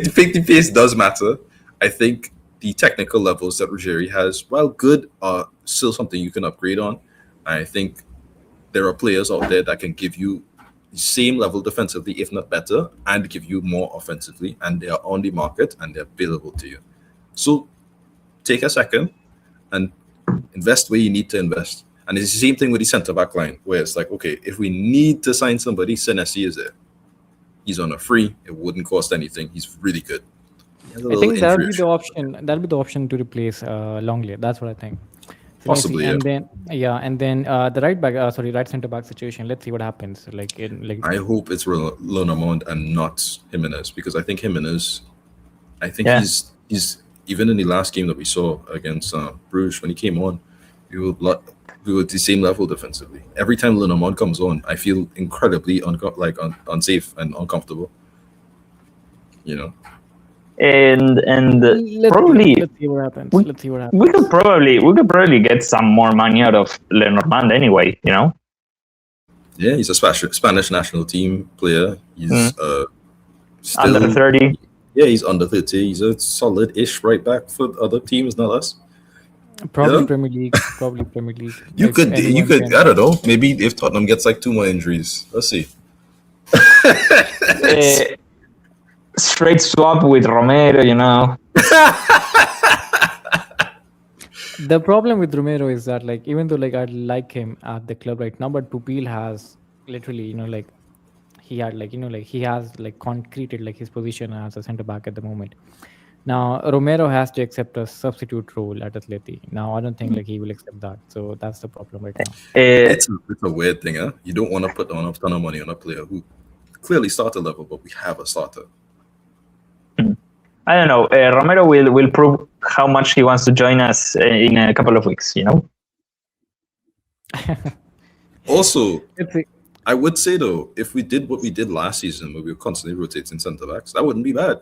Speaker 2: think the pace does matter. I think the technical levels that Ruggieri has, while good, are still something you can upgrade on. I think there are players out there that can give you the same level defensively, if not better, and give you more offensively, and they are on the market and they're available to you. So take a second and invest where you need to invest. And it's the same thing with the centre back line, where it's like, okay, if we need to sign somebody, Senesi is there. He's on a free. It wouldn't cost anything. He's really good. He has a
Speaker 1: I
Speaker 2: little
Speaker 1: think that'll
Speaker 2: injury
Speaker 1: be the
Speaker 2: issue.
Speaker 1: option. That'll be the option to replace Longley. That's what I think. So let's see.
Speaker 2: Possibly, yeah.
Speaker 1: And then the right center back situation. Let's see what happens.
Speaker 2: I hope it's Lonamond and not Jimenez, because I think Jimenez,
Speaker 3: Yeah.
Speaker 2: he's even in the last game that we saw against Bruges when he came on, we were at the same level defensively. Every time Lonamond comes on, I feel incredibly unsafe and uncomfortable. You know,
Speaker 3: And
Speaker 1: let's
Speaker 3: probably
Speaker 1: let's see what happens.
Speaker 3: we-
Speaker 1: Let's see what happens.
Speaker 3: we could probably get some more money out of Lenormand anyway.
Speaker 2: yeah, he's a Spanish national team player. He's still
Speaker 3: Under 30.
Speaker 2: Yeah, he's under 30. He's a solid-ish right back for other teams, not us.
Speaker 1: Probably
Speaker 2: Yeah.
Speaker 1: Premier League. Probably Premier League.
Speaker 2: You
Speaker 1: If
Speaker 2: could,
Speaker 1: anyone can-
Speaker 2: I don't know. Maybe if Tottenham gets like 2 more injuries, let's see.
Speaker 3: Straight swap with Romero.
Speaker 1: The problem with Romero is that even though I like him at the club right now, but Pupil has literally he had he has concreted his position as a center back at the moment. Now Romero has to accept a substitute role at Atleti. Now I don't think he will accept that. So that's the problem right now.
Speaker 2: It's a weird thing, huh? You don't want to put down a ton of money on a player who clearly starter level, but we have a starter.
Speaker 3: I don't know. Romero will prove how much he wants to join us in a couple of weeks.
Speaker 2: Also,
Speaker 1: Let's see.
Speaker 2: I would say though, if we did what we did last season, where we were constantly rotating centre backs, that wouldn't be bad.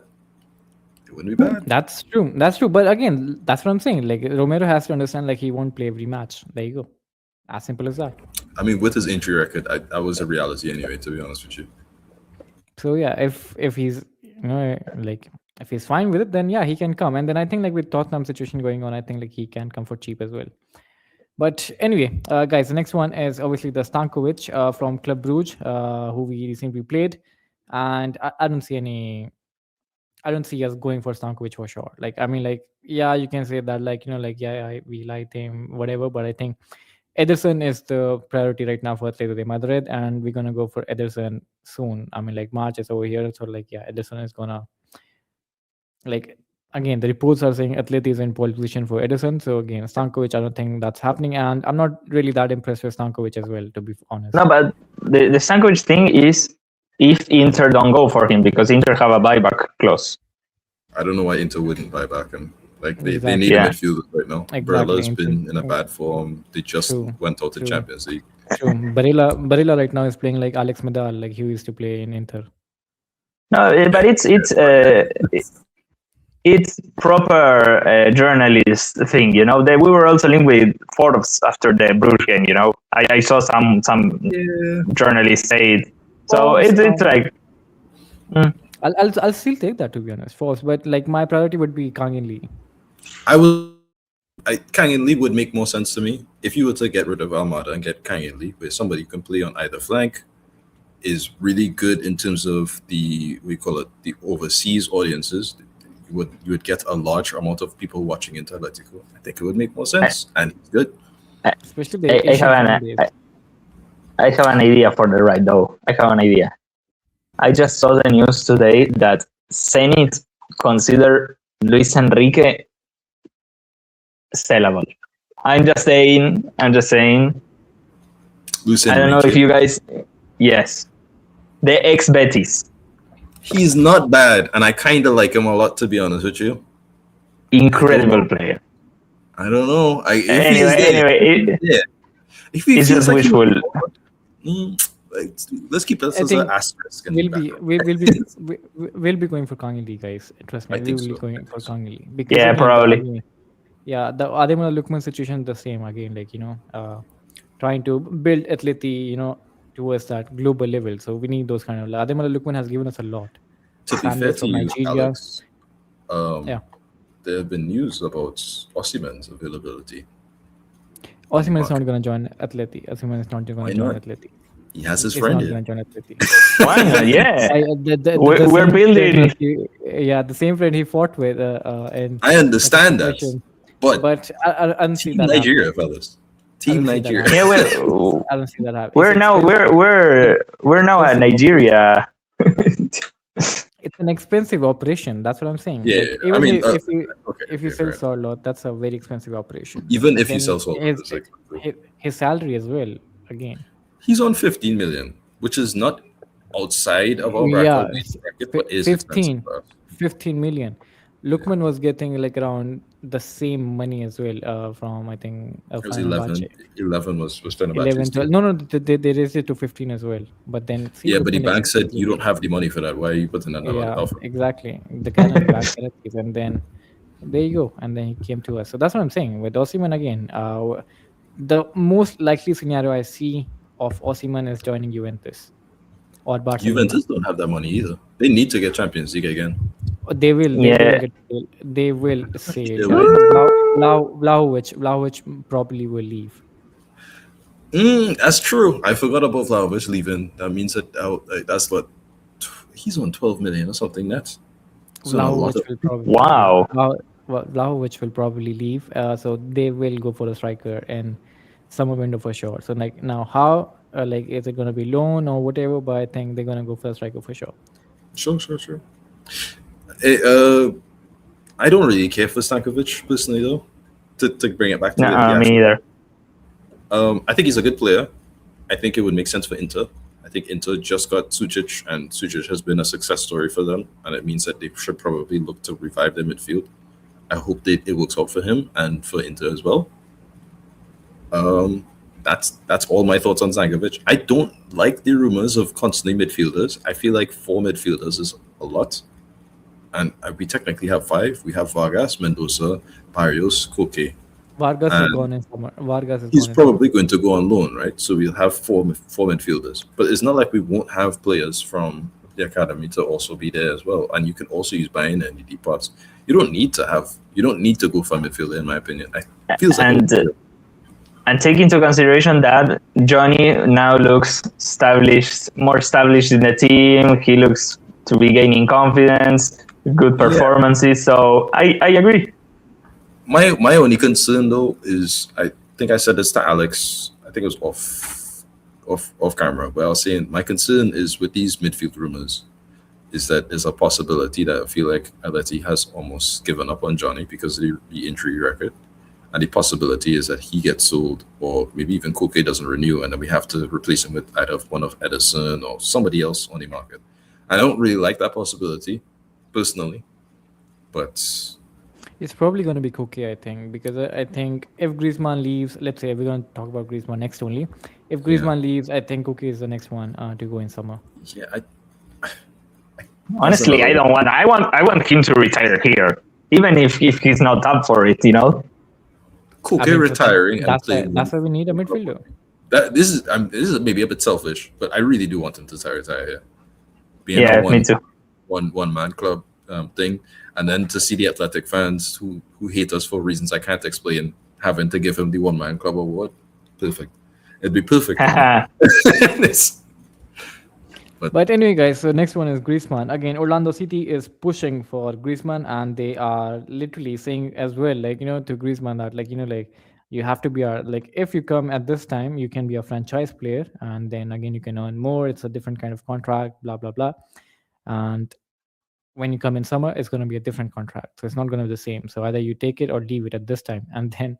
Speaker 2: It wouldn't be bad.
Speaker 1: That's true. That's true. But again, that's what I'm saying. Romero has to understand he won't play every match. There you go. As simple as that.
Speaker 2: I mean, with his injury record, that was a reality anyway. To be honest with you.
Speaker 1: So yeah, if he's if he's fine with it, then yeah, he can come. And then I think with Tottenham situation going on, I think he can come for cheap as well. But anyway, guys, the next one is obviously the Stankovic from Club Brugge, who we recently played, and I don't see us going for Stankovic for sure. Yeah, you can say that yeah, we like him, whatever. But I think Ederson is the priority right now for Atletico de Madrid, and we're gonna go for Ederson soon. I mean, like March is over here, so like yeah, Ederson is gonna like again. The reports are saying Atleti is in pole position for Ederson. So again, Stankovic, I don't think that's happening, and I'm not really that impressed with Stankovic as well, to be honest.
Speaker 3: No, but the Stankovic thing is if Inter don't go for him because Inter have a buyback clause.
Speaker 2: I don't know why Inter wouldn't buy back him. Like they
Speaker 1: Exactly.
Speaker 2: need a
Speaker 3: Yeah.
Speaker 2: midfielder right now.
Speaker 1: Exactly.
Speaker 2: Barella's been in a bad form. They just
Speaker 1: True.
Speaker 2: went out in
Speaker 1: True.
Speaker 2: Champions League.
Speaker 1: True. Barilla right now is playing like Alex Medal, like he used to play in Inter.
Speaker 3: No, but it's proper journalist thing, you know. We were also linked with Forbes after the Bruges game, you know. I saw some journalists say it. So it's like.
Speaker 1: I'll still take that, to be honest, false. But like my priority would be Kang In Lee.
Speaker 2: Kang In Lee would make more sense to me if you were to get rid of Almada and get Kang In Lee, where somebody who can play on either flank, is really good in terms of the overseas audiences. You would get a large amount of people watching into Atletico. I think it would make more sense, and it's good.
Speaker 1: Especially the Asian fan base.
Speaker 3: I have an idea for the right though. I have an idea. I just saw the news today that Zenit consider Luis Enrique sellable. I'm just saying.
Speaker 2: Luis
Speaker 3: I don't know
Speaker 2: Enrique.
Speaker 3: if you guys. Yes, the ex Betis.
Speaker 2: He's not bad, and I kind of like him a lot, to be honest with you.
Speaker 3: Incredible player.
Speaker 2: I don't know. If he
Speaker 3: it's
Speaker 2: feels
Speaker 3: just
Speaker 2: like he
Speaker 3: wishful.
Speaker 2: let's keep this
Speaker 1: I
Speaker 2: as
Speaker 1: think
Speaker 2: an asterisk.
Speaker 1: We'll be going for Kang In Lee, guys. Trust me,
Speaker 2: I
Speaker 1: we
Speaker 2: think
Speaker 1: will be
Speaker 2: so.
Speaker 1: going for Kang In Lee. Because
Speaker 3: Yeah,
Speaker 1: again,
Speaker 3: probably.
Speaker 1: the Ademola Lookman situation is the same again. Like trying to build Atleti, towards that global level. So we need those kind of. Ademola Lookman has given us a lot.
Speaker 2: To be
Speaker 1: Fan
Speaker 2: fair
Speaker 1: base
Speaker 2: to
Speaker 1: from
Speaker 2: you,
Speaker 1: Nigeria.
Speaker 2: Alex,
Speaker 1: Yeah.
Speaker 2: there have been news about Osimhen's availability.
Speaker 1: Osimhen is not going to join Atleti. Osimhen is not going
Speaker 2: Why
Speaker 1: to join
Speaker 2: not?
Speaker 1: Atleti.
Speaker 2: He has his
Speaker 1: He's
Speaker 2: friend
Speaker 1: not
Speaker 2: here.
Speaker 1: going to join Atleti.
Speaker 3: Why not? Yeah.
Speaker 1: We're
Speaker 3: We're building.
Speaker 1: The same friend he fought with. And
Speaker 2: I understand that, but
Speaker 1: I don't see
Speaker 2: Team
Speaker 1: that
Speaker 2: Nigeria,
Speaker 1: happening.
Speaker 2: fellas. Team Nigeria.
Speaker 3: Yeah,
Speaker 1: I don't see that happening.
Speaker 3: we're now at Nigeria.
Speaker 1: It's an expensive operation. That's what I'm saying.
Speaker 2: Yeah,
Speaker 1: like, even
Speaker 2: I mean,
Speaker 1: if you sell Sorlot, that's a very expensive operation.
Speaker 2: Even if
Speaker 1: Then
Speaker 2: he sells Sorlot,
Speaker 1: his salary as well. Again,
Speaker 2: he's on 15 million, which is not outside of our bracket, but is
Speaker 1: 15,
Speaker 2: expensive.
Speaker 1: 15 million. Lookman was getting like around the same money as well from I think
Speaker 2: It was 11. 11 was Fenerbahce's
Speaker 1: 11, 12.
Speaker 2: deal.
Speaker 1: No, they raised it to 15 as well. But then
Speaker 2: Yeah, but the
Speaker 1: Lookman
Speaker 2: bank
Speaker 1: is-
Speaker 2: said you don't have the money for that. Why are you putting that offer?
Speaker 1: exactly. The guy on the back therapies, and then there you go. And then he came to us. So that's what I'm saying with Osimhen again. The most likely scenario I see of Osimhen is joining Juventus or Barcelona.
Speaker 2: Juventus don't have that money either. They need to get Champions League again.
Speaker 1: They will. They will say Vlahovic probably will leave.
Speaker 2: That's true. I forgot about Vlahovic leaving. That means that that's what he's on 12 million or something. That's
Speaker 1: Vlahovic will probably Vlahovic will probably leave. So they will go for a striker and summer window for sure. So like now, how is it going to be loan or whatever? But I think they're going to go for a striker for sure.
Speaker 2: Sure. I don't really care for Stankovic personally, though. To bring it back to
Speaker 3: me either.
Speaker 2: I think he's a good player. I think it would make sense for Inter. I think Inter just got Sucic, and Sucic has been a success story for them, and it means that they should probably look to revive their midfield. I hope that it works out for him and for Inter as well. That's all my thoughts on Stankovic. I don't like the rumors of constantly midfielders. I feel like 4 midfielders is a lot. And we technically have 5. We have Vargas, Mendoza, Barrios, Koke.
Speaker 1: Vargas is gone in summer.
Speaker 2: He's probably going to go on loan, right? So we'll have 4 midfielders. But it's not like we won't have players from the academy to also be there as well. And you can also use Bayern and the parts. You don't need to go for midfielder, in my opinion.
Speaker 3: And take into consideration that Johnny now looks more established in the team. He looks to be gaining confidence, good performances. Yeah. So I agree.
Speaker 2: My only concern though is think I said this to Alex. I think it was off camera. But I was saying my concern is with these midfield rumors is that there's a possibility that I feel like Atleti has almost given up on Johnny because of the injury record. And the possibility is that he gets sold, or maybe even Koke doesn't renew, and then we have to replace him with either one of Edison or somebody else on the market. I don't really like that possibility, personally, but
Speaker 1: It's probably going to be Koke, I think, because I think if Griezmann leaves, let's say we're going to talk about Griezmann next only. If
Speaker 2: yeah,
Speaker 1: Griezmann leaves, I think Koke is the next one to go in summer.
Speaker 2: yeah. That's
Speaker 3: Honestly,
Speaker 2: another
Speaker 3: I don't want. I want him to retire here, even if he's not up for it.
Speaker 2: Koke
Speaker 1: I mean, but
Speaker 2: retiring and playing.
Speaker 1: that's why we need a midfielder.
Speaker 2: This is maybe a bit selfish, but I really do want him to retire here. Being
Speaker 3: Yeah,
Speaker 2: a
Speaker 3: me too.
Speaker 2: one man club thing, and then to see the Athletic fans who hate us for reasons I can't explain having to give him the one man club award. Perfect. It'd be perfect. It's-
Speaker 1: But anyway, guys, so next one is Griezmann. Again, Orlando City is pushing for Griezmann, and they are literally saying as well, like, to Griezmann that, like, like, you have to be like, if you come at this time, you can be a franchise player, and then again, you can earn more. It's a different kind of contract, blah, blah, blah. And when you come in summer, it's going to be a different contract. So it's not going to be the same. So either you take it or leave it at this time. And then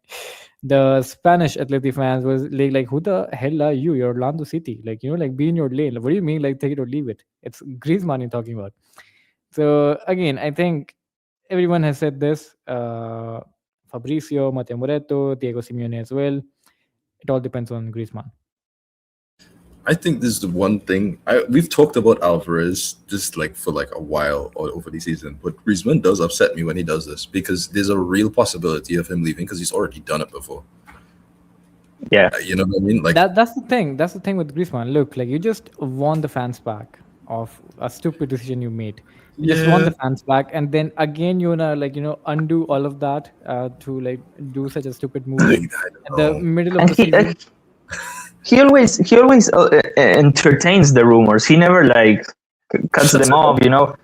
Speaker 1: the Spanish Atleti fans was like, who the hell are you? You're Orlando City. Like, like, be in your lane. Like, what do you mean, like, take it or leave it? It's Griezmann you're talking about. So again, I think everyone has said this. Fabricio, Matteo Moretto, Diego Simeone as well. It all depends on Griezmann.
Speaker 2: I think this is the one thing we've talked about Alvarez just like for like a while or over the season, but Griezmann does upset me when he does this because there's a real possibility of him leaving because he's already done it before.
Speaker 3: Yeah,
Speaker 2: You know what I mean? Like
Speaker 1: That's the thing. That's the thing with Griezmann. Look, like, you just won the fans back of a stupid decision you made. You just won
Speaker 2: yeah,
Speaker 1: the fans back, and then again you wanna, like, undo all of that to, like, do such a stupid move
Speaker 2: I
Speaker 1: at the
Speaker 2: don't know.
Speaker 1: middle of
Speaker 3: and
Speaker 1: the season.
Speaker 3: he always entertains the rumors. He never like cuts
Speaker 2: Shuts
Speaker 3: them
Speaker 2: it
Speaker 3: off.
Speaker 2: up.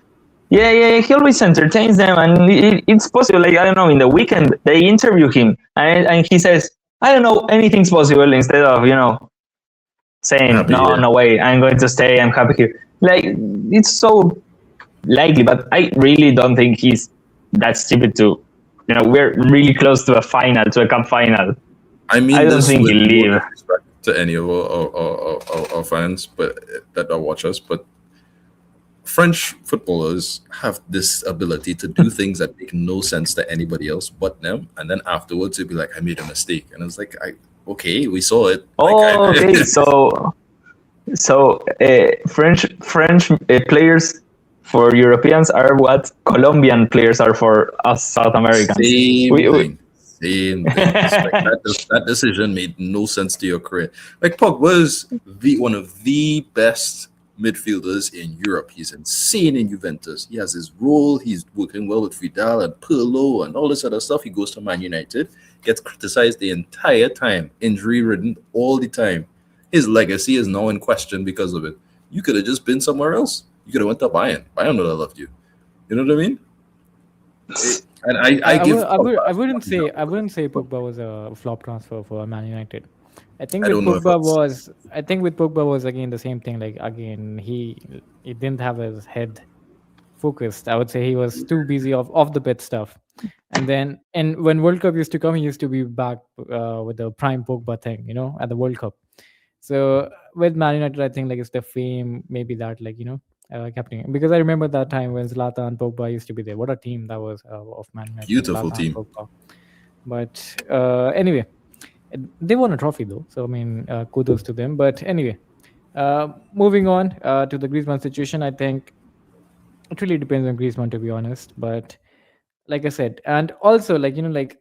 Speaker 3: Yeah. He always entertains them, and it's possible. Like, I don't know. In the weekend, they interview him, and he says, "I don't know, anything's possible." Instead of saying,
Speaker 2: Happy,
Speaker 3: "No,
Speaker 2: yeah.
Speaker 3: no way, I'm going to stay. I'm happy here." Like, it's so likely, but I really don't think he's that stupid to. We're really close to a cup final.
Speaker 2: I mean
Speaker 3: I don't
Speaker 2: this
Speaker 3: think
Speaker 2: with
Speaker 3: he'll
Speaker 2: no
Speaker 3: leave.
Speaker 2: disrespect to any of our fans, but that watch us, but French footballers have this ability to do things that make no sense to anybody else but them, and then afterwards they'll be like, "I made a mistake," and it's like, okay, we saw it."
Speaker 3: Oh, okay. So French players for Europeans are what Colombian players are for us South Americans.
Speaker 2: Same
Speaker 3: We-
Speaker 2: thing. Same thing. It's like that decision made no sense to your career. Like Pogba is one of the best midfielders in Europe. He's insane in Juventus. He has his role. He's working well with Vidal and Pirlo and all this other stuff. He goes to Man United, gets criticized the entire time, injury ridden all the time. His legacy is now in question because of it. You could have just been somewhere else. You could have went to Bayern. Bayern would have loved you. You know what I mean? And I give.
Speaker 1: I wouldn't say Pogba was a flop transfer for Man United. I think
Speaker 2: I
Speaker 1: with
Speaker 2: don't know if
Speaker 1: Pogba was again the same thing. Like, again, he didn't have his head focused. I would say he was too busy off the pitch stuff. And then, and when World Cup used to come, he used to be back with the prime Pogba thing, at the World Cup. So with Man United, I think, like, it's the fame, maybe that, like, captaining. Because I remember that time when Zlatan and Pogba used to be there. What a team that was of Man United.
Speaker 2: Beautiful
Speaker 1: Zlatan
Speaker 2: team.
Speaker 1: and Pogba. But anyway, they won a trophy though. So I mean, kudos to them. But anyway, moving on to the Griezmann situation, I think it really depends on Griezmann, to be honest. But like I said, and also, like, like,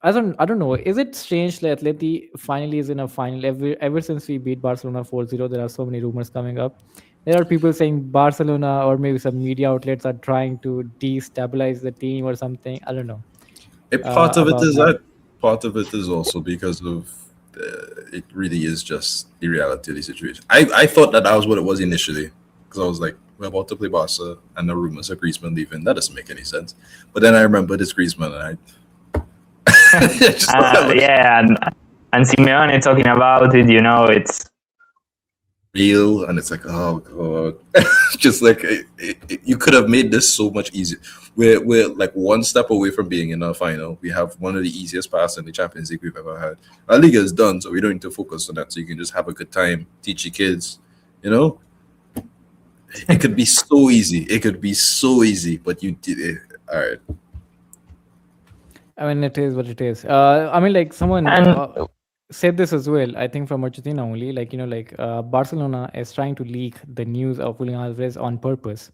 Speaker 1: I don't know. Is it strange that Atleti finally is in a final? Ever since we beat Barcelona 4-0, there are so many rumors coming up. There are people saying Barcelona or maybe some media outlets are trying to destabilize the team or something. I don't know
Speaker 2: Part of it
Speaker 1: about
Speaker 2: is
Speaker 1: that.
Speaker 2: that. Part of it is also because of it really is just the reality of the situation. I thought that was what it was initially because I was like, we're about to play Barca and the rumors of Griezmann leaving. That doesn't make any sense. But then I remembered it's Griezmann and I just thought that was-
Speaker 3: yeah, And Simeone talking about it, it's
Speaker 2: real, and it's like, oh god, just like you could have made this so much easier. We're like one step away from being in our final. We have one of the easiest paths in the Champions League we've ever had. Our Liga is done, so we don't need to focus on that. So you can just have a good time, teach your kids. You know, it could be so easy. It could be so easy, but you did it. All right.
Speaker 1: I mean, it is what it is. I mean, like someone
Speaker 3: and
Speaker 1: said this as well. I think from Argentina only. Like Barcelona is trying to leak the news of Julian Alvarez on purpose,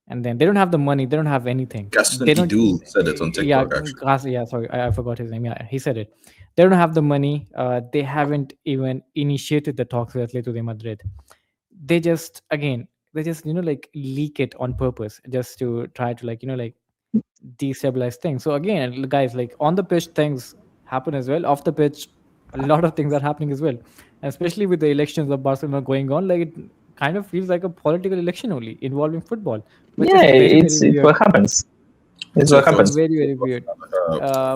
Speaker 1: and then they don't have the money. They don't have anything.
Speaker 2: Gaston
Speaker 1: They don't.
Speaker 2: Idul said it on
Speaker 1: Yeah,
Speaker 2: TikTok actually.
Speaker 1: Yeah. Sorry, I forgot his name. Yeah, he said it. They don't have the money. They haven't even initiated the talks with Atletico de Madrid. They just like leak it on purpose just to try to like destabilize things. So again, guys, like on the pitch, things happen as well. Off the pitch, a lot of things are happening as well. And especially with the elections of Barcelona going on, like it kind of feels like a political election only involving football, which
Speaker 3: yeah,
Speaker 1: is very, very
Speaker 3: it's
Speaker 1: weird.
Speaker 3: what happens. It's
Speaker 2: What's your
Speaker 3: what
Speaker 1: It's
Speaker 3: happens.
Speaker 2: thoughts?
Speaker 1: very, very weird.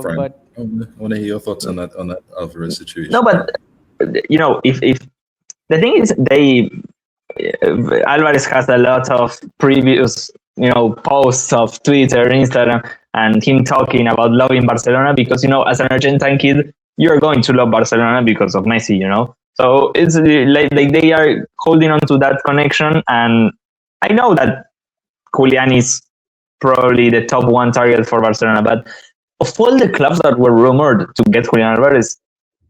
Speaker 2: Frank?
Speaker 1: But
Speaker 2: I want to hear your thoughts on that Alvarez situation.
Speaker 3: No, but if the thing is, Alvarez has a lot of previous posts of Twitter, Instagram, and him talking about loving Barcelona because as an Argentine kid you're going to love Barcelona because of Messi. So it's like they are holding on to that connection, and I know that Julian is probably the top one target for Barcelona, but of all the clubs that were rumored to get Julian Alvarez,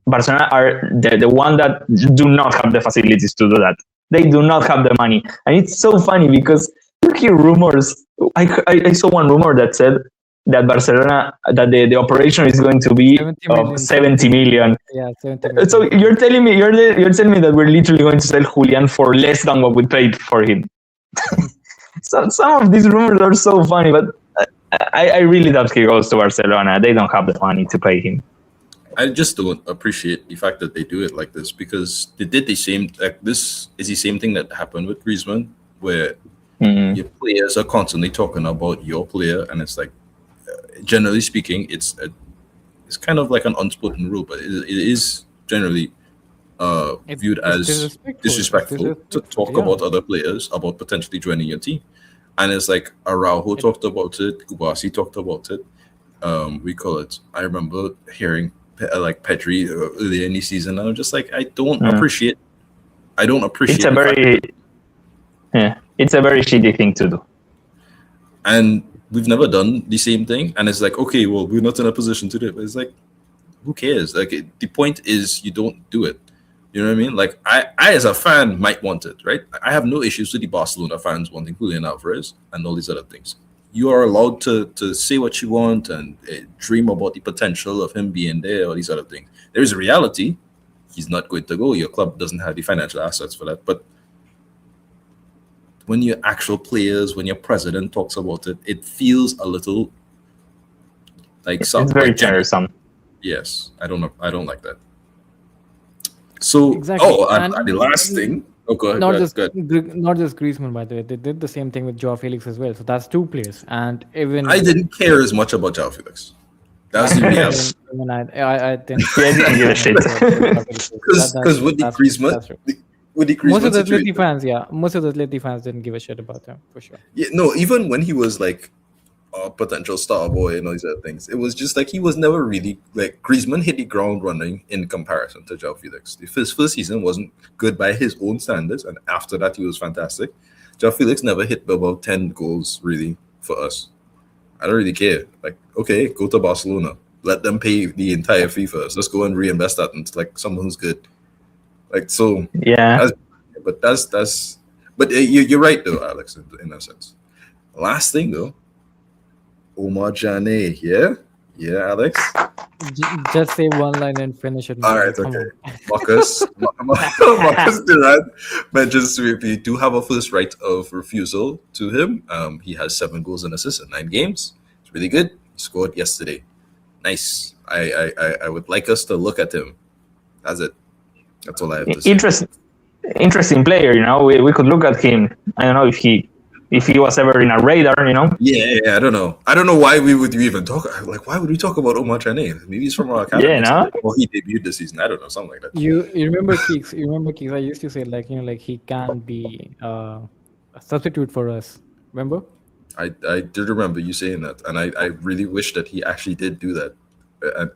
Speaker 3: Barcelona are the one that do not have the facilities to do that. They do not have the money. And it's so funny because you hear rumors. I saw one rumor that said that Barcelona, that the operation is going to be
Speaker 1: 70
Speaker 3: of
Speaker 1: million.
Speaker 3: 70 million.
Speaker 1: Yeah, 70 million.
Speaker 3: So you're telling me that we're literally going to sell Julian for less than what we paid for him. So some of these rumors are so funny, but I really doubt he goes to Barcelona. They don't have the money to pay him.
Speaker 2: I just don't appreciate the fact that they do it like this because they did the same. Like this is the same thing that happened with Griezmann, where your players are constantly talking about your player, and it's like, generally speaking, it's kind of like an unspoken rule, but it is generally viewed
Speaker 1: It's
Speaker 2: as disrespectful to talk
Speaker 1: yeah.
Speaker 2: about other players about potentially joining your team. And it's like Araujo talked about it, Kubasi talked about it. We call it. I remember hearing like Pedri earlier in the season, and I'm just like, I don't appreciate.
Speaker 3: It's a very it's a very shitty thing to do.
Speaker 2: And we've never done the same thing, and it's like, okay, well, we're not in a position to do it. But it's like, who cares? Like, the point is, you don't do it. You know what I mean? Like, I as a fan might want it, right? I have no issues with the Barcelona fans wanting Julian Alvarez and all these other things. You are allowed to say what you want and dream about the potential of him being there, or these other things. There is a reality. He's not going to go. Your club doesn't have the financial assets for that. But when your actual players, when your president talks about it, it feels a little like
Speaker 3: It's very
Speaker 2: like
Speaker 3: tiresome.
Speaker 2: Yes, I don't know. I don't like that. So,
Speaker 1: Exactly.
Speaker 2: and the last thing. Oh, go ahead.
Speaker 1: Not
Speaker 2: Go
Speaker 1: just
Speaker 2: ahead.
Speaker 1: not just Griezmann, by the way. They did the same thing with Joao Felix as well. So that's two players, and even
Speaker 2: I didn't care as much about Joao Felix. That's the reality.
Speaker 1: even I didn't.
Speaker 3: Yeah, I didn't give a shit.
Speaker 2: Because with the Griezmann, with the
Speaker 1: Most
Speaker 2: Griezmann
Speaker 1: of the
Speaker 2: situation,
Speaker 1: Atleti fans, most of the Atleti fans didn't give a shit about him for sure.
Speaker 2: yeah, no, even when he was like a potential star boy and all these other things, it was just like he was never really like Griezmann hit the ground running in comparison to Joao Felix. The first season wasn't good by his own standards, and after that he was fantastic. Joao Felix never hit about 10 goals really for us. I don't really care. Like, okay, go to Barcelona. Let them pay the entire fee first. Let's go and reinvest that into like someone who's good. Like, so
Speaker 3: Yeah.
Speaker 2: But you're right though, Alex, in that sense. Last thing though, Omar Jane, yeah, Alex.
Speaker 1: Just say one line and finish it.
Speaker 2: All
Speaker 1: man.
Speaker 2: right,
Speaker 1: Come
Speaker 2: okay.
Speaker 1: on.
Speaker 2: Marcus Durant mentions we do have a first right of refusal to him. He has 7 goals and assists in 9 games. It's really good. He scored yesterday. Nice. I would like us to look at him. That's it. That's all I have to say.
Speaker 3: Interesting player, we could look at him. I don't know if he if he was ever in a radar,
Speaker 2: Yeah, I don't know. I don't know why we would even talk. Like, why would we talk about Omar Chane? Maybe he's from our academy
Speaker 3: Yeah,
Speaker 2: or
Speaker 3: no?
Speaker 2: something. Or he debuted this season. I don't know, something like that.
Speaker 1: You remember Keeks? You remember Keeks? I used to say like like he can be a substitute for us. Remember?
Speaker 2: I did remember you saying that, and I really wish that he actually did do that.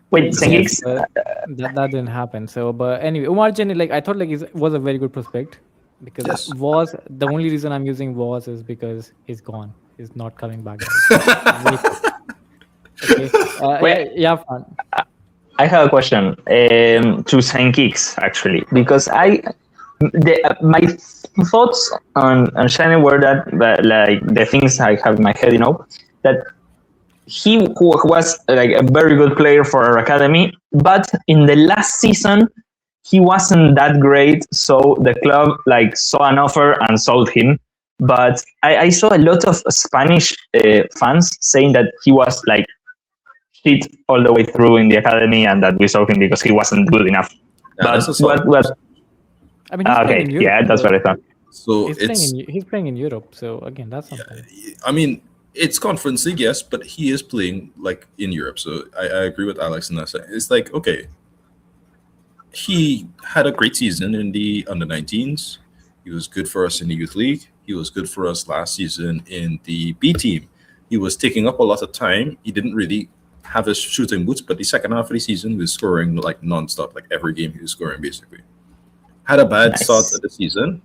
Speaker 3: Wait,
Speaker 2: Because
Speaker 1: Yes,
Speaker 3: Sengix?
Speaker 1: but that didn't happen. So, but anyway, Umar Chen, like I thought, like was a very good prospect because
Speaker 2: yes,
Speaker 1: was the only reason I'm using was is because he's gone. He's not coming back, guys. Wake up. Okay.
Speaker 3: Wait,
Speaker 1: Yeah, fun.
Speaker 3: I have a question to Sengix, actually, because my thoughts on Shane were that, like, the things I have in my head, that he was like a very good player for our academy, but in the last season he wasn't that great. So the club like saw an offer and sold him. But I saw a lot of Spanish fans saying that he was like shit all the way through in the academy, and that we sold him because he wasn't good enough.
Speaker 2: yeah, that's a
Speaker 3: But
Speaker 2: solid.
Speaker 3: what?
Speaker 1: I mean, he's playing in
Speaker 3: Okay,
Speaker 1: Europe.
Speaker 3: yeah, that's
Speaker 1: So
Speaker 3: what I thought.
Speaker 2: So
Speaker 1: he's playing in Europe. So again, that's something.
Speaker 2: I mean, it's Conference League, yes, but he is playing like in Europe. So I agree with Alex in that sense. It's like, okay, he had a great season in the under-19s. He was good for us in the youth league. He was good for us last season in the B team. He was taking up a lot of time. He didn't really have his shooting boots, but the second half of the season, he was scoring like non-stop, like every game he was scoring basically. Had a bad start
Speaker 3: Nice.
Speaker 2: of the season.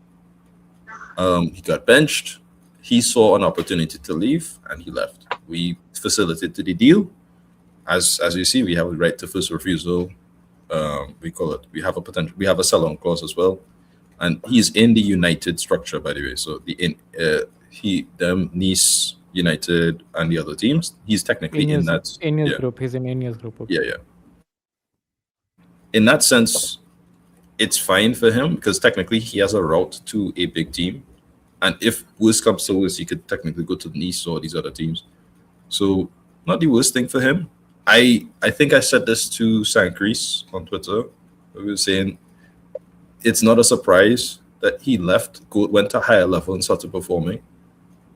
Speaker 2: He got benched. He saw an opportunity to leave, and he left. We facilitated the deal. As you see, we have a right to first refusal. We call it. We have a potential. We have a sell-on clause as well, and he's in the United structure, by the way. So them, Nice, United, and the other teams. He's technically in that.
Speaker 1: Ineos
Speaker 2: Yeah,
Speaker 1: group. He's in Ineos group. Okay.
Speaker 2: yeah. In that sense, it's fine for him because technically he has a route to a big team. And if worst comes to worst, he could technically go to Nice or these other teams. So not the worst thing for him. I think I said this to Sancris on Twitter. We were saying it's not a surprise that he left, went to a higher level and started performing.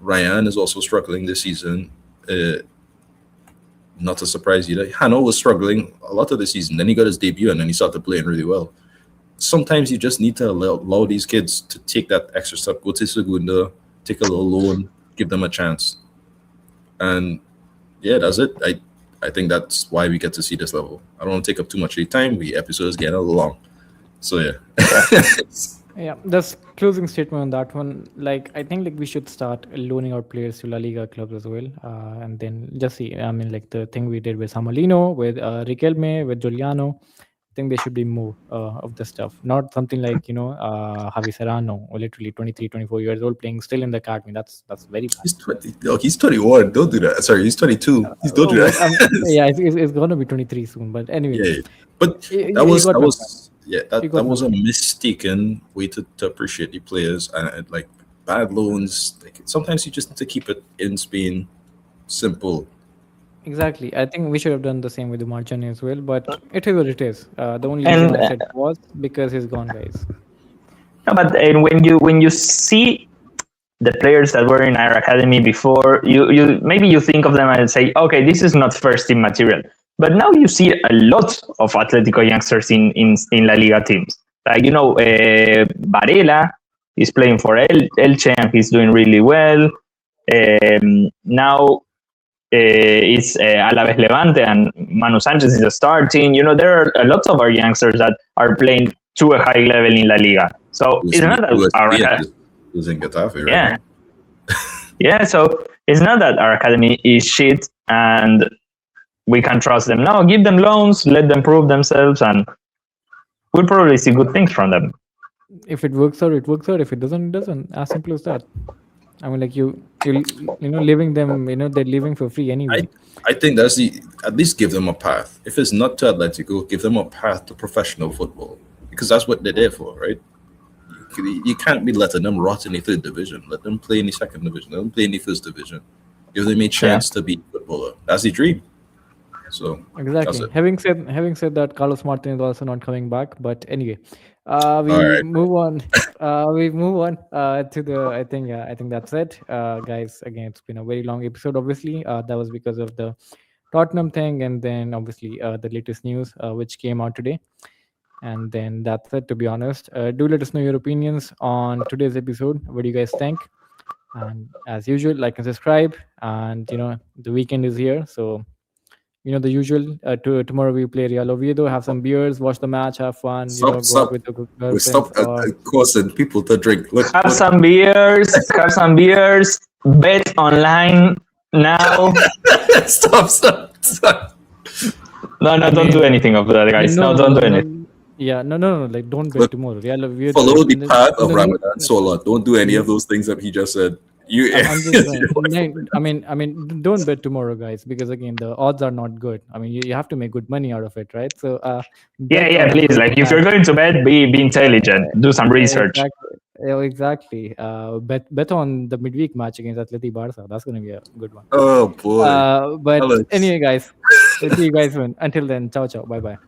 Speaker 2: Ryan is also struggling this season. Not a surprise either. Hano was struggling a lot of the season. Then he got his debut and then he started playing really well. Sometimes you just need to allow these kids to take that extra step, go to Segunda, take a little loan, give them a chance. And yeah, that's it. I think that's why we get to see this level. I don't want to take up too much of your time. The episode is getting a little long. So yeah.
Speaker 1: Yeah, this closing statement on that one. Like, I think like we should start loaning our players to La Liga clubs as well, and then just see. I mean, like the thing we did with Samolino, with Riquelme, with Giuliano. I think there should be more of the stuff. Not something like Javi Serrano, or literally 23, 24 years old, playing still in the academy. That's very bad.
Speaker 2: He's 20. Look, he's 21. Don't do that. Sorry, he's 22. He's don't do
Speaker 1: Well,
Speaker 2: that.
Speaker 1: yeah, it's gonna be 23 soon. But anyway,
Speaker 2: Yeah. But
Speaker 1: he
Speaker 2: that was
Speaker 1: got
Speaker 2: that
Speaker 1: my
Speaker 2: was yeah,
Speaker 1: He
Speaker 2: that
Speaker 1: got
Speaker 2: was a
Speaker 1: my
Speaker 2: mistaken way to appreciate the players and like bad loans. Like sometimes you just need to keep it in Spain simple.
Speaker 1: Exactly. I think we should have done the same with the Marchand as well, but it is what it is. The only reason
Speaker 3: And
Speaker 1: I said was because he's gone, guys.
Speaker 3: no, but when you see the players that were in our academy before, you maybe you think of them and say, okay, this is not first team material. But now you see a lot of Atletico youngsters in La Liga teams. Like Varela is playing for Elche and he's doing really well. Now it's Alaves Levante and Manu Sanchez is starting. There are a lot of our youngsters that are playing to a high level in La Liga. So it's not that our
Speaker 2: was in Getafe, right?
Speaker 3: yeah. Yeah, so it's not that our academy is shit and we can trust them. No, give them loans, let them prove themselves, and we'll probably see good things from them.
Speaker 1: If it works out, it works out. If it doesn't, it doesn't. As simple as that. I mean, like you leaving them. They're living for free anyway.
Speaker 2: I think that's at least give them a path. If it's not to Atletico, give them a path to professional football because that's what they're there for, right? You can't be letting them rot in the third division. Let them play in the second division. Let them play in the first division. Give them a chance to be a footballer. That's the dream. So
Speaker 1: Exactly. Having said that, Carlos Martin is also not coming back. But anyway,
Speaker 2: All
Speaker 1: We
Speaker 2: right.
Speaker 1: move on. We move on to the. I think that's it, guys. Again, it's been a very long episode. Obviously, that was because of the Tottenham thing, and then obviously the latest news which came out today. And then that's it. To be honest, do let us know your opinions on today's episode. What do you guys think? And as usual, like and subscribe. And the weekend is here, so the usual. Tomorrow we play Real Oviedo. Have some beers, watch the match, have fun.
Speaker 2: Stop,
Speaker 1: Go out
Speaker 2: stop.
Speaker 1: with your
Speaker 2: We
Speaker 1: girlfriends
Speaker 2: stop
Speaker 1: or
Speaker 2: causing people to drink.
Speaker 3: Have some beers. Have some beers. Bet online now.
Speaker 2: Stop, stop, stop.
Speaker 3: No,
Speaker 1: I
Speaker 3: don't do
Speaker 1: mean,
Speaker 3: anything of that, guys.
Speaker 1: no,
Speaker 3: No,
Speaker 1: no,
Speaker 3: don't
Speaker 1: no,
Speaker 3: do
Speaker 1: no.
Speaker 3: anything.
Speaker 1: Yeah, no. Like, don't bet
Speaker 2: Look,
Speaker 1: tomorrow. Real Oviedo.
Speaker 2: follow the path of
Speaker 1: No, no,
Speaker 2: Ramadan Solar. Don't do any of those things that he just said. You,
Speaker 1: I'm just saying. Don't bet tomorrow, guys, because again, the odds are not good. I mean, you have to make good money out of it, right? So, bet
Speaker 3: Yeah,
Speaker 1: on the
Speaker 3: please.
Speaker 1: good
Speaker 3: Like, if you're
Speaker 1: match.
Speaker 3: going to bet, be intelligent. Do some research.
Speaker 1: Exactly. Exactly. Bet on the midweek match against Atleti Barca. That's going to be a good one.
Speaker 2: oh boy,
Speaker 1: But
Speaker 2: Alex.
Speaker 1: anyway, guys, we'll see you guys soon. Until then, ciao, ciao. Bye, bye.